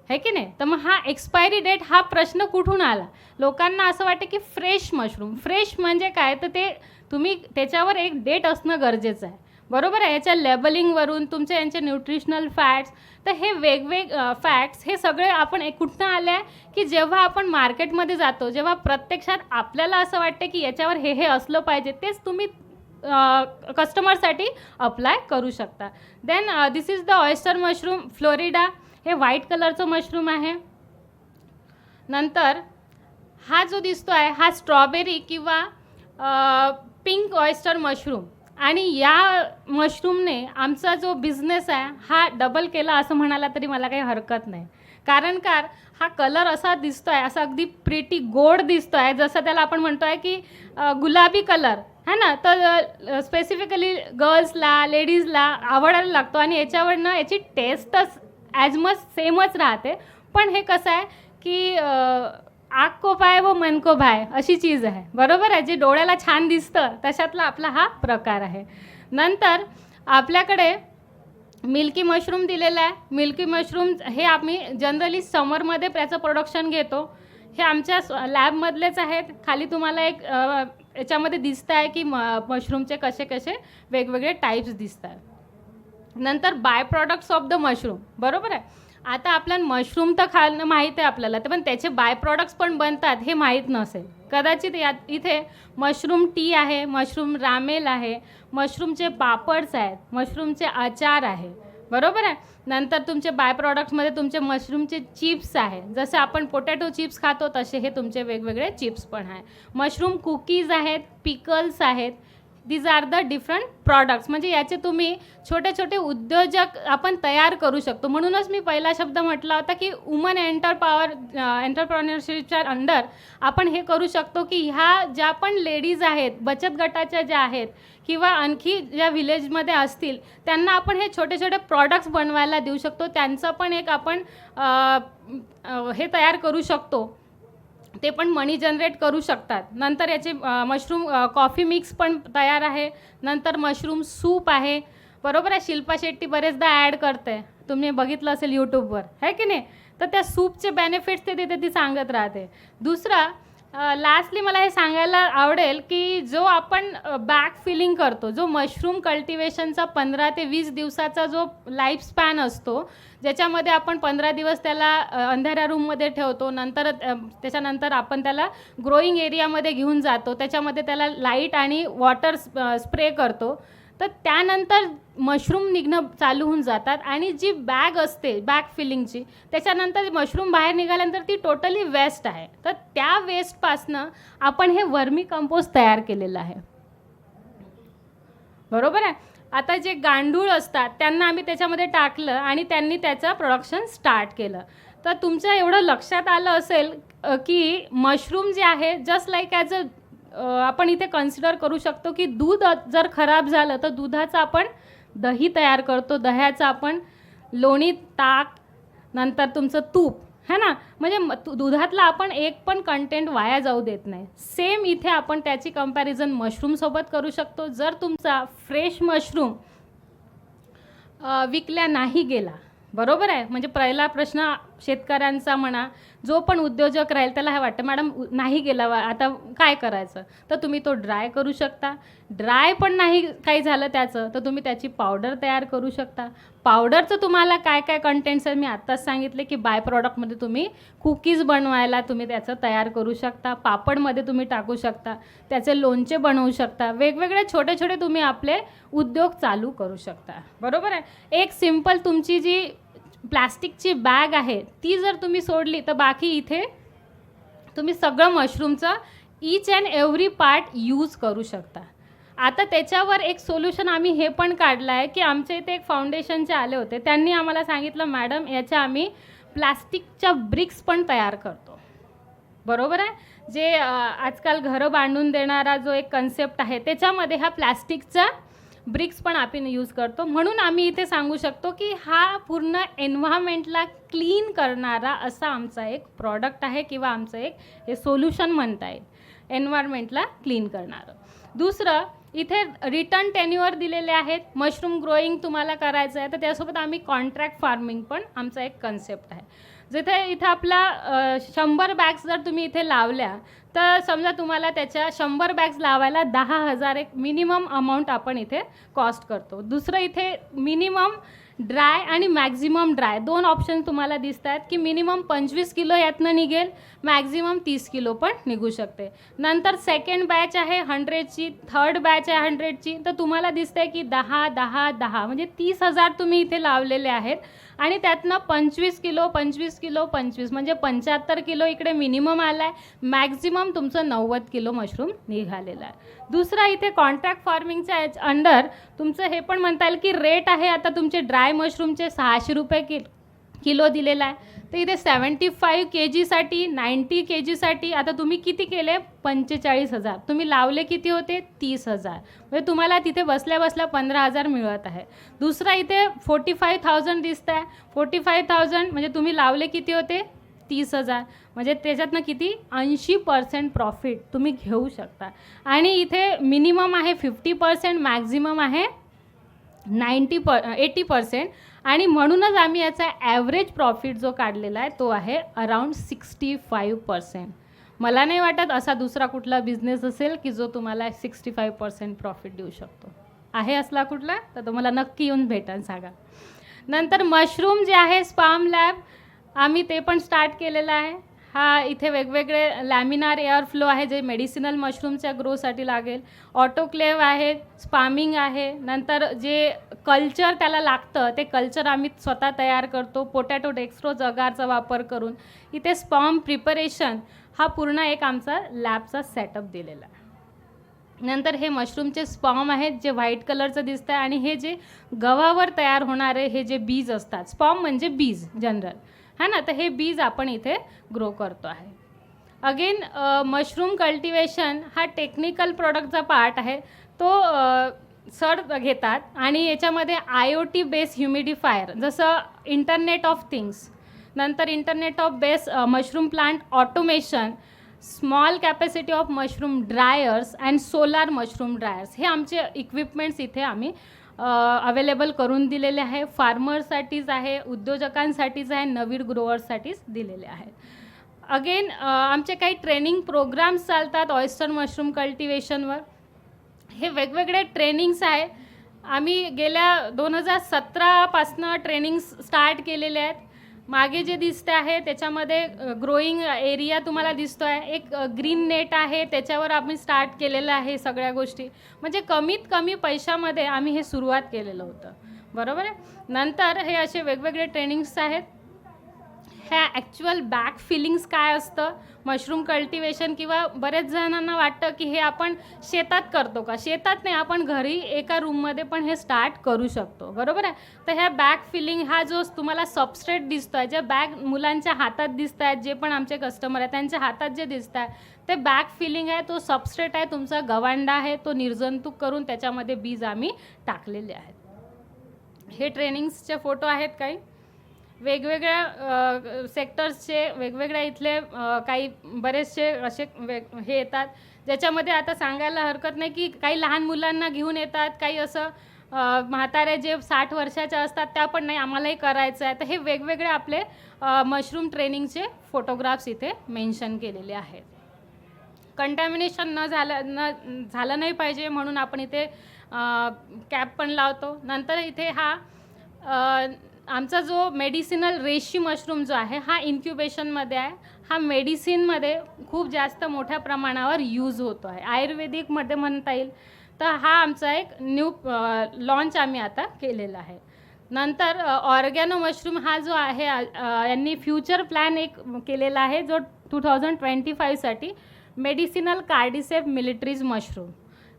है की नाही. तर मग हा एक्सपायरी डेट हा प्रश्न कुठून आला? लोकांना असं वाटतं की फ्रेश मशरूम, फ्रेश म्हणजे काय, तर ते तुम्ही त्याच्यावर एक डेट असणं गरजेचं आहे. बरोबर आहे. याच्या लेबलिंगवरून तुमचे यांचे न्यूट्रिशनल फॅट्स, तर हे फॅक्ट्स हे सगळे आपण कुठनं आले आहे की जेव्हा आपण मार्केटमध्ये जातो, जेव्हा प्रत्यक्षात आपल्याला असं वाटतं की याच्यावर हे असलं पाहिजे, तेच तुम्ही कस्टमरसाठी अप्लाय करू शकता. Then this is the oyster mushroom Florida. हे व्हाईट कलरचं मशरूम आहे. नंतर हा जो दिसतो आहे हा स्ट्रॉबेरी किंवा पिंक ऑयस्टर मशरूम. आणि या मशरूमने आमचा जो बिझनेस आहे हा डबल केला असं म्हणायला तरी मला काही हरकत नाही. कारण हा कलर असा दिसतो आहे, असा अगदी प्रिटी गोड दिसतो आहे, जसं त्याला आपण म्हणतो आहे की गुलाबी कलर है ना. तर स्पेसिफिकली गर्ल्सला, लेडीजला आवडायला लागतो आणि याच्यावरनं याची टेस्टच ॲज मच सेमच राहते. पण हे कसं आहे की आग को पाय व मन को भाय अशी चीज आहे. बरोबर आहे. जे डोळ्याला छान दिसतं तशातला आपला हा प्रकार आहे. नंतर आपल्याकडे मिल्की मशरूम दिलेला आहे. मिल्की मशरूम हे आम्ही जनरली समरमध्ये त्याचं प्रोडक्शन घेतो. हे आमच्या लॅबमधलेच आहेत. खाली तुम्हाला एक याच्यामध्ये दिसतं आहे की मशरूमचे कसे कसे वेगवेगळे टाईप्स दिसत आहेत. नंतर by products of the mushroom. बरोबर आहे. आता आपल्याला मशरूम तर खाणं माहीत आहे आपल्याला, तर पण त्याचे बाय प्रॉडक्ट्स पण बनतात हे माहीत नसेल कदाचित. इथे मशरूम टी आहे, मशरूम रामेल आहे, मशरूमचे पापड्स आहेत, मशरूमचे अचार आहे. बरोबर आहे. नंतर तुमचे बाय प्रॉडक्ट्समध्ये तुमचे मशरूमचे चिप्स आहे, जसे आपण पोटॅटो चिप्स खातो तसे हे तुमचे वेगवेगळे चिप्स पण आहे. मशरूम कुकीज आहेत, पिकल्स आहेत. These are the different products. म्हणजे याचे तुम्ही छोटे छोटे उद्योजक आपण तयार करू शकतो. म्हणूनच मी पहिला शब्द म्हटला होता की वुमन एंटरप्रेन्योरशिपच्या अंडर आपण हे करू शकतो की ह्या ज्या पण लेडीज आहेत, बचत गटाच्या ज्या आहेत किंवा आणखी ज्या विलेजमध्ये असतील, त्यांना आपण हे छोटे छोटे प्रॉडक्ट्स बनवायला देऊ शकतो. त्यांचं पण एक आपण हे तयार करू शकतो ते पण मनी जनरेट करू शकतात. नंतर याचे मशरूम कॉफी मिक्स पण तयार आहे. नंतर मशरूम सूप आहे. बरोबर आहे, शिल्पा शेट्टी बरेचदा ॲड करते, तुम्ही बघितलं असेल यूट्यूबवर, आहे की नाही. तर त्या सूपचे बेनिफिट्स ते तिथे ती सांगत राहते. दुसरा लास्टली मला हे सांगायला आवडेल की जो आपण बॅक फिलिंग करतो, जो मशरूम कल्टिवेशनचा 15 ते 20 दिवसाचा जो लाईफ स्पॅन असतो, ज्याच्यामध्ये आपण 15 दिवस त्याला अंधाऱ्या रूममध्ये ठेवतो, नंतर त्याच्यानंतर आपण त्याला ग्रोईंग एरियामध्ये घेऊन जातो, त्याच्यामध्ये त्याला लाईट आणि वॉटर स्प्रे करतो, तर त्यानंतर मशरूम निघणं चालू होऊन जातात. आणि जी बॅग असते बॅक फिलिंगची, त्याच्यानंतर मशरूम बाहेर निघाल्यानंतर ती टोटली वेस्ट आहे. तर त्या वेस्टपासनं आपण हे वर्मी कंपोस्ट तयार केलेलं आहे. बरोबर आहे. आता जे गांडूळ असतात त्यांना आम्ही त्याच्यामध्ये टाकलं आणि त्यांनी त्याचं प्रोडक्शन स्टार्ट केलं. तर तुमच्या एवढं लक्षात आलं असेल की मशरूम जे आहे जस्ट लाईक ॲज अ आपण इथे कन्सिडर करू शकतो की दूध जर खराब झालं तर दुधाचं आपण दही तयार करतो, दह्याचं आपण लोणी, ताक, नंतर तुमचं तूप, है ना. म्हणजे दुधातला आपण एक पण कंटेंट वाया जाऊ देत नाही. सेम इथे आपण त्याची कंपॅरिझन मशरूमसोबत करू शकतो. जर तुमचा फ्रेश मशरूम विकल्या नाही गेला, बरोबर आहे, म्हणजे पहिला प्रश्न शेतकऱ्यांचा म्हणा, जो पण उद्योजक राहील त्याला हे वाटतं मॅडम नाही गेला आता काय करायचं. तर तुम्ही तो ड्राय करू शकता. ड्राय पण नाही काही झालं त्याचं तर तुम्ही त्याची पावडर तयार करू शकता. पावडरचं तुम्हाला काय काय कंटेंट्स आहे मी आत्ताच सांगितले की बाय प्रॉडक्टमध्ये तुम्ही कुकीज बनवायला तुम्ही त्याचं तयार करू शकता, पापडमध्ये तुम्ही टाकू शकता, त्याचे लोणचे बनवू शकता, वेगवेगळे छोटे छोटे तुम्ही आपले उद्योग चालू करू शकता. बरोबर आहे. एक सिम्पल तुमची जी प्लास्टिकची बॅग आहे ती जर तुम्ही सोडली तर बाकी इथे तुम्ही सगळं मशरूमचं each and every part use करू शकता. आता त्याच्यावर एक सोल्युशन आम्ही हे पण काढलं आहे की आमच्या इथे एक फाउंडेशनचे आले होते, त्यांनी आम्हाला सांगितलं मॅडम याच्या आम्ही प्लास्टिकच्या ब्रिक्स पण तयार करतो. बरोबर आहे. जे आजकाल घरं बांधून देणारा जो एक कन्सेप्ट आहे त्याच्यामध्ये हा प्लास्टिकचा ब्रिक्स पण आपण यूज करतो. म्हणून आम्ही इथे सांगू शकतो की हा पूर्ण एन्व्हायरमेंटला क्लीन करणारा असा आमचा एक प्रॉडक्ट आहे किंवा आमचं एक हे सोल्युशन म्हणता येईल एन्व्हायरमेंटला क्लीन करणारं. दुसरं इथे रिटर्न टेन्युअर दिलेले आहेत. मशरूम ग्रोईंग तुम्हाला करायचं आहे तर त्यासोबत आम्ही कॉन्ट्रॅक्ट फार्मिंग पण आमचा एक कन्सेप्ट आहे. जिथे इथं आपला 100 बॅग्स जर तुम्ही इथे लावल्या तर समजा तुम्हाला त्याच्या 100 बॅग्स लावायला 10,000 एक मिनिमम अमाऊंट आपण इथे कॉस्ट करतो. दुसरं इथे मिनिमम ड्राय आणि मॅक्झिमम ड्राय दोन ऑप्शन तुम्हाला दिसत आहेत की मिनिमम 25 किलो यातनं निघेल, मॅक्झिमम 30 किलो पण निघू शकते. नंतर सेकंड बॅच आहे 100ची, थर्ड बॅच आहे 100ची, तर तुम्हाला दिसतंय की 10 10 10 म्हणजे 30,000 तुम्ही इथे लावलेले आहेत आणि त्यातनं 25 किलो 25 किलो 25 म्हणजे 75 किलो इकडे मिनिमम आला आहे, मॅक्झिमम तुमचं 90 किलो मशरूम निघालेलं आहे. दुसरा इथे कॉन्ट्रॅक्ट फार्मिंगच्या अंडर तुमचं हे पण म्हणता येईल की रेट आहे आता तुमचे ड्राय मशरूमचे 600 रुपये किलो दिलेला आहे. तर इथे 75 kgसाठी 90 kgसाठी आता तुम्ही किती केले 45,000, तुम्ही लावले किती होते 30,000, म्हणजे तुम्हाला तिथे बसल्या बसल्या 15,000 मिळत आहे. दुसरा इथे 45,000 दिसत आहे. 45,000 म्हणजे तुम्ही लावले किती होते 30,000, म्हणजे त्याच्यातनं किती 80% प्रॉफिट तुम्ही घेऊ शकता. आणि इथे मिनिमम आहे 50%, मॅक्झिमम आहे 80%. आणि म्हणूनच आम्ही याचा ॲव्हरेज प्रॉफिट जो काढलेला आहे तो आहे अराउंड 65%. मला नाही वाटत असा दुसरा कुठला बिझनेस असेल की जो तुम्हाला 65% प्रॉफिट देऊ शकतो. आहे असला कुठला तर तुम्हाला नक्की येऊन भेटा सांगा. नंतर मशरूम जे आहे स्पाम लॅब आम्ही ते पण स्टार्ट केलेलं आहे. हा इथे वेगवेगळे लॅमिनार एअर फ्लो आहे जे मेडिसिनल मशरूमच्या ग्रोसाठी लागेल, ऑटोक्लेव्ह आहे, स्पामिंग आहे, नंतर जे कल्चर त्याला लागतं ते कल्चर आम्ही स्वतः तयार करतो पोटॅटो डेक्स्ट्रोज अगारचा वापर करून. इथे स्पॉम प्रिपरेशन हा पूर्ण एक आमचा लॅबचा सेटअप दिलेला आहे. नंतर हे मशरूमचे स्पॉम आहेत जे व्हाईट कलरचं दिसतं आहे आणि हे जे गव्हावर तयार होणारे हे जे बीज असतात, स्पॉम म्हणजे बीज जनरल है ना, तर हे बीज आपण इथे ग्रो करतो आहे. अगेन मशरूम कल्टिवेशन हा टेक्निकल प्रोडक्टचा पार्ट आहे. तो सर घेतात आणि याच्यामध्ये IoT बेस ह्युमिडिफायर जसं इंटरनेट ऑफ थिंग्स, नंतर internet of base mushroom plant automation, small capacity of mushroom dryers and solar mushroom dryers हे आमचे इक्विपमेंट्स इथे आम्ही अवेलेबल करून दिलेले आहे. फार्मर्ससाठीच आहे, उद्योजकांसाठीच आहे, नवीन ग्रोअर्ससाठीच दिलेले आहेत. अगेन आमचे काही ट्रेनिंग प्रोग्राम्स चालतात ऑयस्टर मशरूम कल्टिवेशनवर. हे वेगवेगळे ट्रेनिंग्स आहे. आम्ही गेल्या 2017पासनं ट्रेनिंग्स स्टार्ट केलेले आहेत. मागे जे दिसते आहे त्याच्यामध्ये ग्रोईंग एरिया तुम्हाला दिसतो आहे. एक ग्रीन नेट आहे, त्याच्यावर आम्ही स्टार्ट केलेलं आहे सगळ्या गोष्टी. म्हणजे कमीत कमी पैशामध्ये आम्ही हे सुरुवात केलेलं होतं, बरोबर आहे. नंतर हे असे वेगवेगळे ट्रेनिंग्स आहेत. ह्या ॲक्च्युअल बॅक फिलिंग्स काय असतं मशरूम कल्टिवेशन, किंवा बरेच जणांना वाटतं की हे आपण शेतात करतो का. शेतात नाही, आपण घरी एका रूममध्ये पण हे स्टार्ट करू शकतो, बरोबर आहे. तर ह्या बॅक फिलिंग हा जो तुम्हाला सबस्ट्रेट दिसतो आहे, ज्या बॅग मुलांच्या हातात दिसत आहेत, जे पण आमचे कस्टमर आहेत त्यांच्या हातात जे दिसत आहे ते बॅक फिलिंग आहे. तो सबस्ट्रेट आहे, तुमचा गवांडा आहे, तो निर्जंतुक करून त्याच्यामध्ये बीज आम्ही टाकलेले आहेत. हे ट्रेनिंग्सचे फोटो आहेत काही वेगवेगळ्या सेक्टर्सचे, वेगवेगळ्या इथले काही बरेचसे असे हे येतात ज्याच्यामध्ये आता सांगायला हरकत नाही की काही लहान मुलांना घेऊन येतात, काही असं म्हातारे जे 60 वर्षाच्या असतात त्या पण नाही, आम्हालाही करायचं आहे. तर हे वेगवेगळे आपले मशरूम ट्रेनिंगचे फोटोग्राफ्स इथे मेन्शन केलेले आहेत. कंटॅमिनेशन न झालं नाही पाहिजे म्हणून आपण इथे कॅप पण लावतो. नंतर इथे हा आमचा जो मेडिसिनल रेशी मशरूम जो आहे हा इन्क्युबेशनमध्ये आहे. हा मेडिसिनमध्ये खूप जास्त मोठ्या प्रमाणावर यूज होतो आहे, आयुर्वेदिकमध्ये म्हणता येईल. तर हा आमचा एक न्यू लॉन्च आम्ही आता केलेला आहे. नंतर ऑर्गॅनो मशरूम हा जो आहे यांनी फ्युचर प्लॅन एक केलेला आहे जो 2025साठी मेडिसिनल कार्डिसेप मिलिटरीज मशरूम,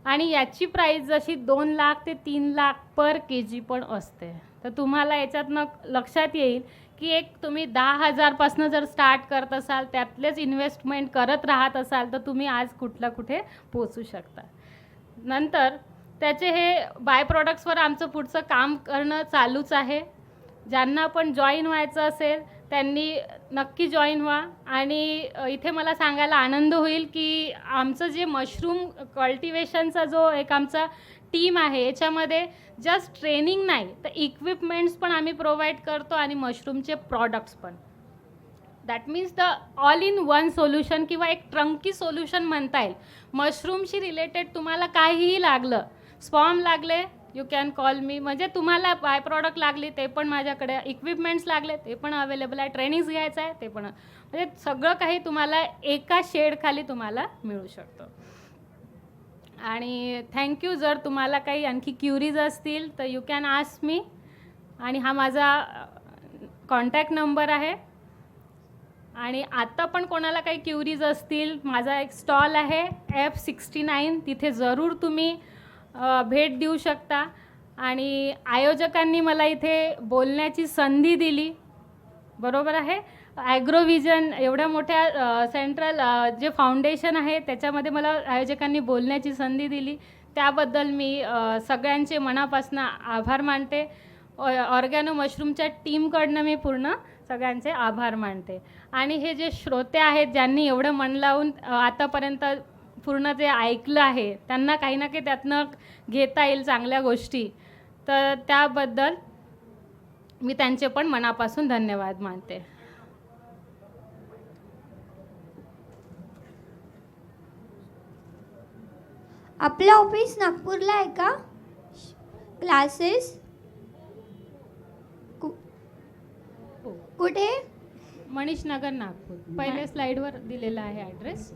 आणि याची प्राईस जशी 2 लाख ते 3 लाख पर kg पण असते. तर तुम्हाला याच्यातनं लक्षात येईल की एक तुम्ही 10,000पासून जर स्टार्ट करत असाल, त्यातलेच इन्व्हेस्टमेंट करत राहत असाल, तर तुम्ही आज कुठे पोचू शकता. नंतर त्याचे हे बाय प्रॉडक्ट्सवर आमचं पुढचं काम करणं चालूच आहे. ज्यांना पण जॉईन व्हायचं असेल त्यांनी नक्की जॉईन व्हा. आणि इथे मला सांगायला आनंद होईल की आमचं जे मशरूम कल्टिवेशनचा जो एक आमचा टीम आहे याच्यामध्ये जस्ट ट्रेनिंग नाही तर इक्विपमेंट्स पण आम्ही प्रोव्हाइड करतो आणि मशरूमचे प्रॉडक्ट्स पण. That means the all in one solution किंवा एक ट्रंकी सोल्युशन म्हणता येईल. मशरूमशी रिलेटेड तुम्हाला काहीही लागलं, स्पॉम लागले यू कॅन कॉल मी, म्हणजे तुम्हाला बाय प्रॉडक्ट लागली ते पण माझ्याकडे, इक्विपमेंट्स लागले ते पण अवेलेबल आहे, ट्रेनिंग्स घ्यायचं आहे ते पण, म्हणजे सगळं काही तुम्हाला एका शेडखाली तुम्हाला मिळू शकतं. आणि थँक्यू. जर तुम्हाला काही आणखी क्युरीज असतील तर यू कॅन आस्क मी, आणि हा माझा कॉन्टॅक्ट नंबर आहे. आणि आता पण कोणाला काही क्युरीज असतील, माझा एक स्टॉल आहे F69, तिथे जरूर तुम्ही भेट देऊ शकता. आणि आयोजकांनी मला इथे बोलण्याची संधी दिली, बरोबर आहे. ॲग्रोव्हिजन एवढ्या मोठ्या सेंट्रल जे फाउंडेशन आहे त्याच्यामध्ये मला आयोजकांनी बोलण्याची संधी दिली, त्याबद्दल मी सगळ्यांचे मनापासून आभार मानते. ऑर्गॅनो मशरूमच्या टीमकडनं मी पूर्ण सगळ्यांचे आभार मानते. आणि हे जे श्रोते आहेत ज्यांनी एवढं मन लावून आतापर्यंत पूर्ण जे ऐकलं आहे त्यांना काही ना काही त्यातनं घेता येईल चांगल्या गोष्टी, तर त्याबद्दल मी त्यांचे पण मनापासून धन्यवाद मानते. आपलं ऑफिस नागपूरला आहे का? क्लासेस कुठे? मनीष नगर, नागपूर. पहिल्या स्लाईडवर दिलेला आहे ॲड्रेस.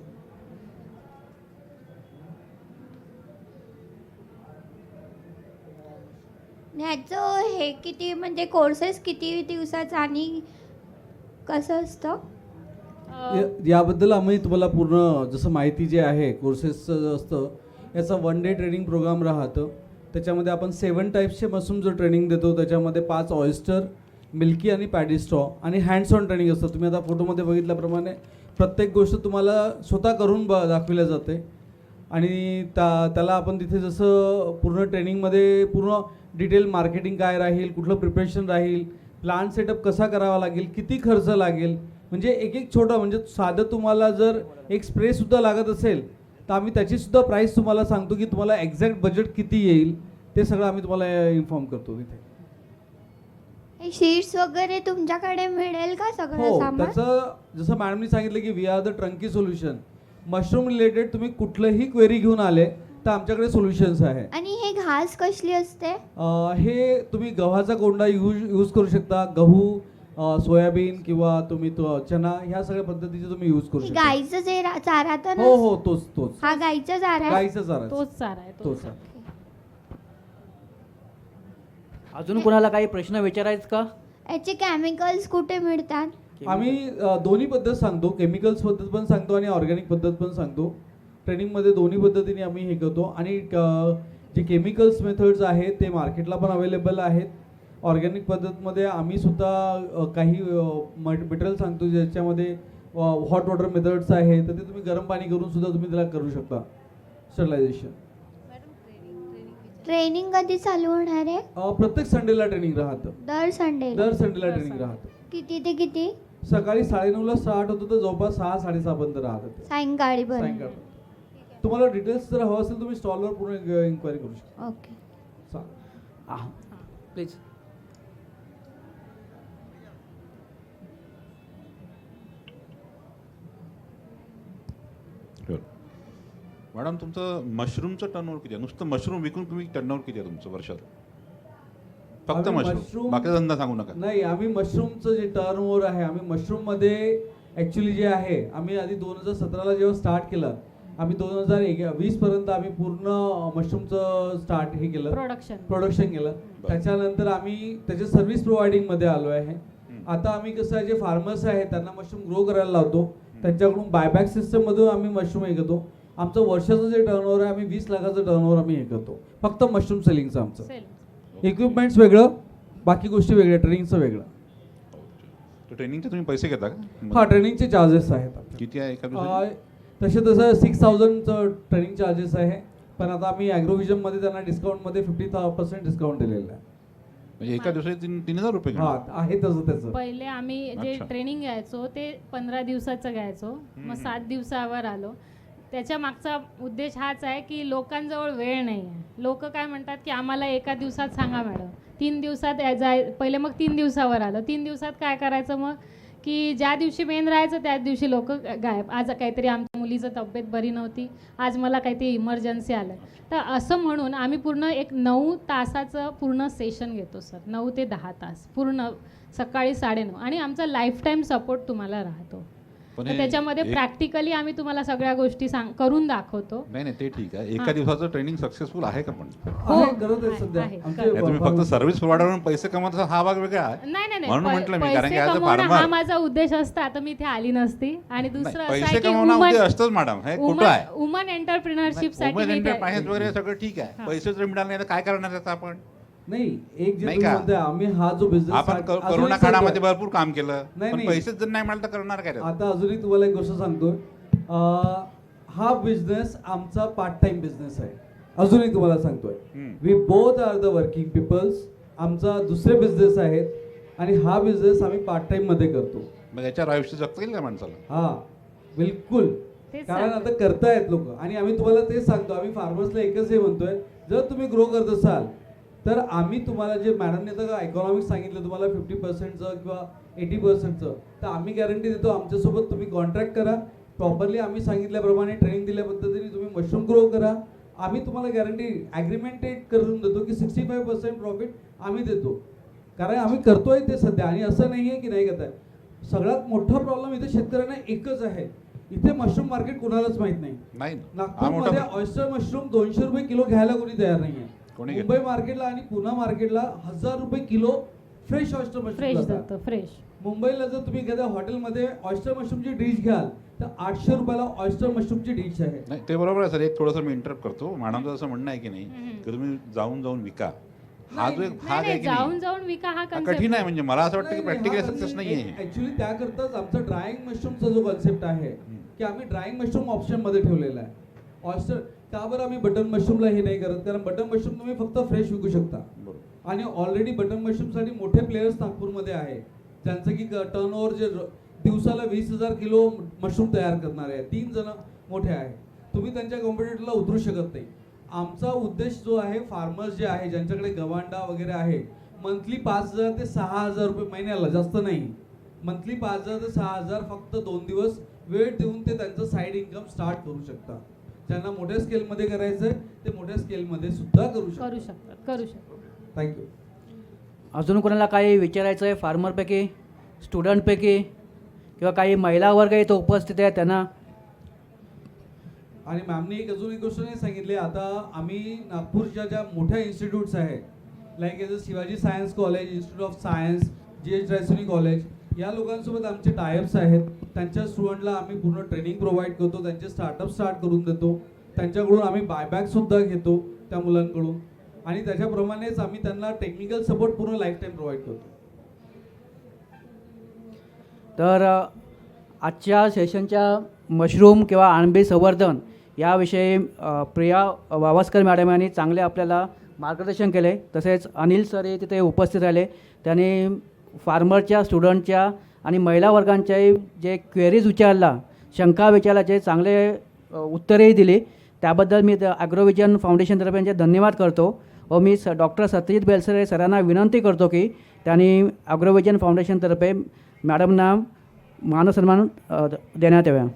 ह्याचं हे किती, म्हणजे कोर्सेस किती दिवसाचा आणि कसं असतं? याबद्दल आम्ही तुम्हाला पूर्ण जसं माहिती जे आहे कोर्सेसचं असतं, याचा 1 डे ट्रेनिंग प्रोग्राम राहतं. त्याच्यामध्ये आपण 7 टाईप्सचे मशरूम जो ट्रेनिंग देतो त्याच्यामध्ये 5 ऑयस्टर, मिल्की आणि पॅडी स्ट्रॉ आणि हँड्स ऑन ट्रेनिंग असतं. तुम्ही आता फोटोमध्ये बघितल्याप्रमाणे प्रत्येक गोष्ट तुम्हाला स्वतः करून दाखवल्या जाते. आणि त्याला आपण तिथे जसं पूर्ण ट्रेनिंगमध्ये पूर्ण डिटेल मार्केटिंग काय राहील, कुठलं प्रिपरेशन राहील, प्लांट सेटअप कसा करावा लागेल, किती खर्च लागेल, म्हणजे एक एक छोटा, म्हणजे साधं तुम्हाला जर एक स्प्रे सुद्धा लागत असेल तर आम्ही त्याची सुद्धा प्राइस तुम्हाला सांगतो की तुम्हाला एक्झॅक्ट बजेट किती येईल, ते सगळं आम्ही तुम्हाला इन्फॉर्म करतो इथे. हे शीट्स वगैरे तुमच्याकडे मिळेल का सगळं हो, सामान? त्याचं जसं मॅडमनी सांगितलं की we are the turnkey solution. Mushroom related तुम्ही कुठलंही क्वेरी घेऊन आले तर आमच्याकडे सोल्युशन्स आहे. आणि हे घास कसली असते? हे तुम्ही गव्हाचा कोंडा यूज करू शकता, गहू, सोयाबीन किंवा तुम्ही तो चना, ह्या सगळ्या पद्धतीचे तुम्ही यूज करू हे शकता. गाईचं जे चारा तर हो हो, तोच हा गाईचा चारा आहे? गाईचा चारा. तोच चारा आहे तोच चारा. अजून कोणाला काही प्रश्न विचारायचं का? याचे केमिकल्स कुठे मिळतात? आम्ही दोन्ही पद्धत सांगतो, केमिकल्स पद्धत पण सांगतो आणि ऑर्गॅनिक पद्धत पण सांगतो. ट्रेनिंगमध्ये दोन्ही पद्धतीने आम्ही हे करतो. आणि जे केमिकल्स मेथड्स आहेत ते मार्केटला पण अवेलेबल आहेत. ऑर्गॅनिक पद्धतमध्ये आम्ही सुद्धा काही मटेरियल सांगतो ज्याच्यामध्ये हॉट वॉटर मेथड्स आहे, तर ते तुम्ही गरम पाणी करून सुद्धा तुम्ही त्याला करू शकता स्टरलायझेशन. ट्रेनिंग कधी चालू होणार आहे? प्रत्येक संडेला ट्रेनिंग राहतं. दर संडेला ट्रेनिंग राहतं. किती ते किती? सकाळी 9:30ला स्टार्ट होतं तर जवळपास 6-6:30 पर्यंत राहतं ते. सायंकाळी पण? सायंकाळ. तुम्हाला डिटेल्स जर हवं असेल तुम्ही स्टॉलवर पूर्ण इन्क्वायरी करू शकता. ओके. चालेल. प्लीज. मॅडम, तुमचं मशरूमचं टर्नओव्हर किती आहे? नुसतं मशरूम विकून तुम्ही टर्नओव्हर किती आहे तुमचं वर्षात? फक्त आम्ही मशरूम, बाकीचा धंदा सांगू नका. नाही, आम्ही मशरूमचं जे टर्नओव्हर आहे, आम्ही मशरूममध्ये ॲक्च्युली जे आहे, आम्ही आधी 2017ला जेव्हा स्टार्ट केलं, आम्ही 2020 पर्यंत आम्ही पूर्ण मशरूमचं स्टार्ट हे केलं, प्रोडक्शन केलं. त्याच्यानंतर आम्ही त्याच्या सर्व्हिस प्रोव्हायडिंगमध्ये आलो आहे. आता आम्ही कसं आहे, जे फार्मर्स आहेत त्यांना मशरूम ग्रो करायला लावतो, त्यांच्याकडून बायबॅक सिस्टममधून आम्ही मशरूम हे करतो. आमचं वर्षाचं जे टर्नओव्हर आहे, आम्ही 20 लाखाचं टर्नओव्हर आम्ही हे करतो फक्त मशरूम सेलिंगचं. आमचं इक्विपमेंट्स वेगळं, बाकी गोष्टी वेगळ्या, ट्रेनिंगचं वेगळं. ट्रेनिंगचे तुम्ही पैसे घेता का? हा, ट्रेनिंगचे चार्जेस आहेत. किती आहे एका दिवसाचे? तसं 6,000चं ट्रेनिंग चार्जेस आहे, पण आता आम्ही ॲग्रोव्हिजनमध्ये त्यांना डिस्काउंटमध्ये 50% डिस्काउंट दिलेलं आहे. म्हणजे एका दिवसाचे 3,000 रुपये? हा, आहे तसं त्याचं. पहिले आम्ही जे अच्छा. ट्रेनिंग घ्यायचो ते 15 दिवसाचं घ्यायचो, मग 7 दिवसावर आलो. त्याच्या मागचा उद्देश हाच आहे की लोकांजवळ वेळ नाही आहे. लोक काय म्हणतात की आम्हाला एका दिवसात सांगा मॅडम, 3 दिवसात पहिले मग 3 दिवसावर आलं. 3 दिवसात काय करायचं मग की ज्या दिवशी मेन राहायचं त्याच दिवशी लोक गायब. आज काहीतरी आमच्या मुलीचं तब्येत बरी नव्हती, आज मला काहीतरी इमर्जन्सी आलं, तर असं म्हणून आम्ही पूर्ण एक 9 तासाचं पूर्ण सेशन घेतो सर. 9 ते 10 तास पूर्ण, सकाळी 9:30. आणि आमचा लाईफ टाईम सपोर्ट तुम्हाला राहतो. पण तर त्याच्यामध्ये प्रॅक्टिकली आम्ही तुम्हाला सगळ्या गोष्टी करून दाखवतो. नाही, ते ठीक आहे. एका दिवसाचं ट्रेनिंग सक्सेसफुल आहे का? पण आहे, करत आहे सध्या. आहे, आमचे तुम्ही फक्त सर्व्हिस प्रोव्हायडरवरून पैसे कमवता, हा भाग वेगळा आहे. नाही म्हणून म्हटलं मी, कारण की पैसे ॲज अ कमवणं हा फार्मर माझा उद्देश असता तर मी इथे आली नसती. आणि दुसरं असं पैसे आहे की कमवणं उद्देश असतोच मॅडम, हे खोटं आहे. वुमन एंटरप्रिनरशिप साठी वुमेन मी इथे- एंटरप्राइज वगैरे सगळं ठीक आहे, पैसे जर मिळाले नाही तर काय करणार त्याचं आपण? नाही, एक जे नाही तुम्ही का? म्हणताय, आम्ही हा जो बिझनेस आपण कोरोना काळामध्ये भरपूर काम केलं, नाही, पण नाही. पैसेच जर नाही मिळाले तर करणार काय त्याचं? आता अजूनही तुम्हाला एक गोष्ट सांगतोय, हा बिझनेस आमचा पार्ट टाइम बिझनेस आहे. अजूनही तुम्हाला सांगतोय, we both are the working peoples. आमचा दुसरे बिझनेस आहेत आणि हा बिझनेस आम्ही पार्ट टाइम मध्ये करतो. मग याच्यावर आयुष्य जगता येईल का माणसाला? हा, बिलकुल. तेच कारण सांग- आता करतायत लोक, आणि आम्ही तुम्हाला तेच सांगतो, आम्ही फार्मर्सला एकच हे म्हणतोय, जर तुम्ही ग्रो करत असाल तर आम्ही तुम्हाला जे मॅडमने आता इकॉनॉमिक्स सांगितलं तुम्हाला 50%चं किंवा 80%चं, तर आम्ही गॅरंटी देतो. आमच्यासोबत तुम्ही कॉन्ट्रॅक्ट करा, प्रॉपरली आम्ही सांगितल्याप्रमाणे ट्रेनिंग दिल्या पद्धतीने तुम्ही मशरूम ग्रो करा. आम्ही तुम्हाला गॅरंटी ॲग्रीमेंटेड करून देतो की 65% प्रॉफिट आम्ही देतो, कारण आम्ही करतोय ते सध्या. आणि असं नाही आहे की नाही करताय. सगळ्यात मोठा प्रॉब्लेम इथे शेतकऱ्यांना एकच आहे, इथे मशरूम मार्केट कोणालाच माहित नाही. नाही, नागपूरमध्ये ऑयस्टर मशरूम 200 रुपये किलो घ्यायला कोणी तयार नाही आहे. कोणी मुंबई मार्केटला आणि पुणे मार्केटला 1000 रुपये kilo fresh oyster fresh mushroom जातं, फ्रेश. मुंबईला जर तुम्ही एखाद्या हॉटेलमध्ये ऑयस्टर मशरूमची डिश घ्याल तर 800 रुपयाला ऑयस्टर मशरूमची डिश आहे. नाही, ते बरोबर आहे सर. एक थोडंसं मी इंटरप्ट करतो. मॅडमचं असं म्हणणं आहे की नाही की तुम्ही जाऊन विका. हा जो एक भाग आहे नाही, की नाही, जाऊन जाऊन विका हा हा concept कठीण आहे. म्हणजे मला असं वाटतं की नाही, प्रॅक्टिकली हा सक्सेस नाही आहे. ऍक्च्युली त्याकरताच आमचा ड्रायिंग मशरूमचा जो कन्सेप्ट आहे की आम्ही ड्रायिंग मशरूम ऑप्शन मध्ये ठेवलेला आहे. ऑयस्टर का बरं आम्ही बटन मशरूमला हे नाही करत, कारण बटन मशरूम तुम्ही फक्त फ्रेश विकू शकता. आणि ऑलरेडी बटन मशरूमसाठी मोठे प्लेयर्स नागपूरमध्ये आहे, ज्यांचं की टर्नओव्हर दिवसाला 20,000 किलो मशरूम तयार करणारे आहेत. 3 जण मोठे आहे. तुम्ही त्यांच्या कॉम्पिटिटरला उतरू शकत नाही. आमचा उद्देश जो आहे, फार्मर्स जे आहे ज्यांच्याकडे गव्हांडा वगैरे आहे, मंथली 5,000 ते 6,000 रुपये महिन्याला, जास्त नाही, मंथली 5,000 ते 6,000 फक्त 2 दिवस वेळ देऊन ते त्यांचं साईड इन्कम स्टार्ट करू शकतात. ज्यांना मोठ्या स्केलमध्ये करायचं आहे ते मोठ्या स्केलमध्ये सुद्धा करू शकतात. थँक्यू. अजून कोणाला काही विचारायचं आहे फार्मरपैकी, स्टुडंटपैकी, किंवा काही महिला वर्ग इथं उपस्थित आहे त्यांना? आणि मॅमनी अजून एक गोष्ट नाही सांगितली. आता आम्ही नागपूरच्या ज्या मोठ्या इन्स्टिट्यूट्स आहेत, like as Shivaji science college, institute of science, GH Raisoni college, या लोकांसोबत आमचे टायअप्स आहेत. त्यांच्या स्टुडंटला आम्ही पूर्ण ट्रेनिंग प्रोव्हाइड करतो, त्यांचे स्टार्टअप स्टार्ट करून देतो, त्यांच्याकडून आम्ही बायबॅकसुद्धा घेतो त्या मुलांकडून, आणि त्याच्याप्रमाणेच आम्ही त्यांना टेक्निकल सपोर्ट पूर्ण लाईफ टाईम प्रोव्हाइड करतो. तर आजच्या सेशनच्या मशरूम किंवा अळंबी संवर्धन याविषयी प्रिया वावस्कर मॅडम यांनी चांगले आपल्याला मार्गदर्शन केले. तसेच अनिल सरही तिथे उपस्थित राहिले. त्यांनी फार्मरच्या, स्टुडंटच्या आणि महिला वर्गांच्याही जे क्वेरीज विचारला, शंका विचारल्याचे चांगले उत्तरेही दिली. त्याबद्दल मी ॲग्रोव्हिजन फाउंडेशनतर्फे त्यांचे धन्यवाद करतो. व मी डॉक्टर सत्यजित बेलसरे सरांना विनंती करतो की त्यांनी ॲग्रोव्हिजन फाउंडेशनतर्फे मॅडमना मानसन्मान देण्यात यावा.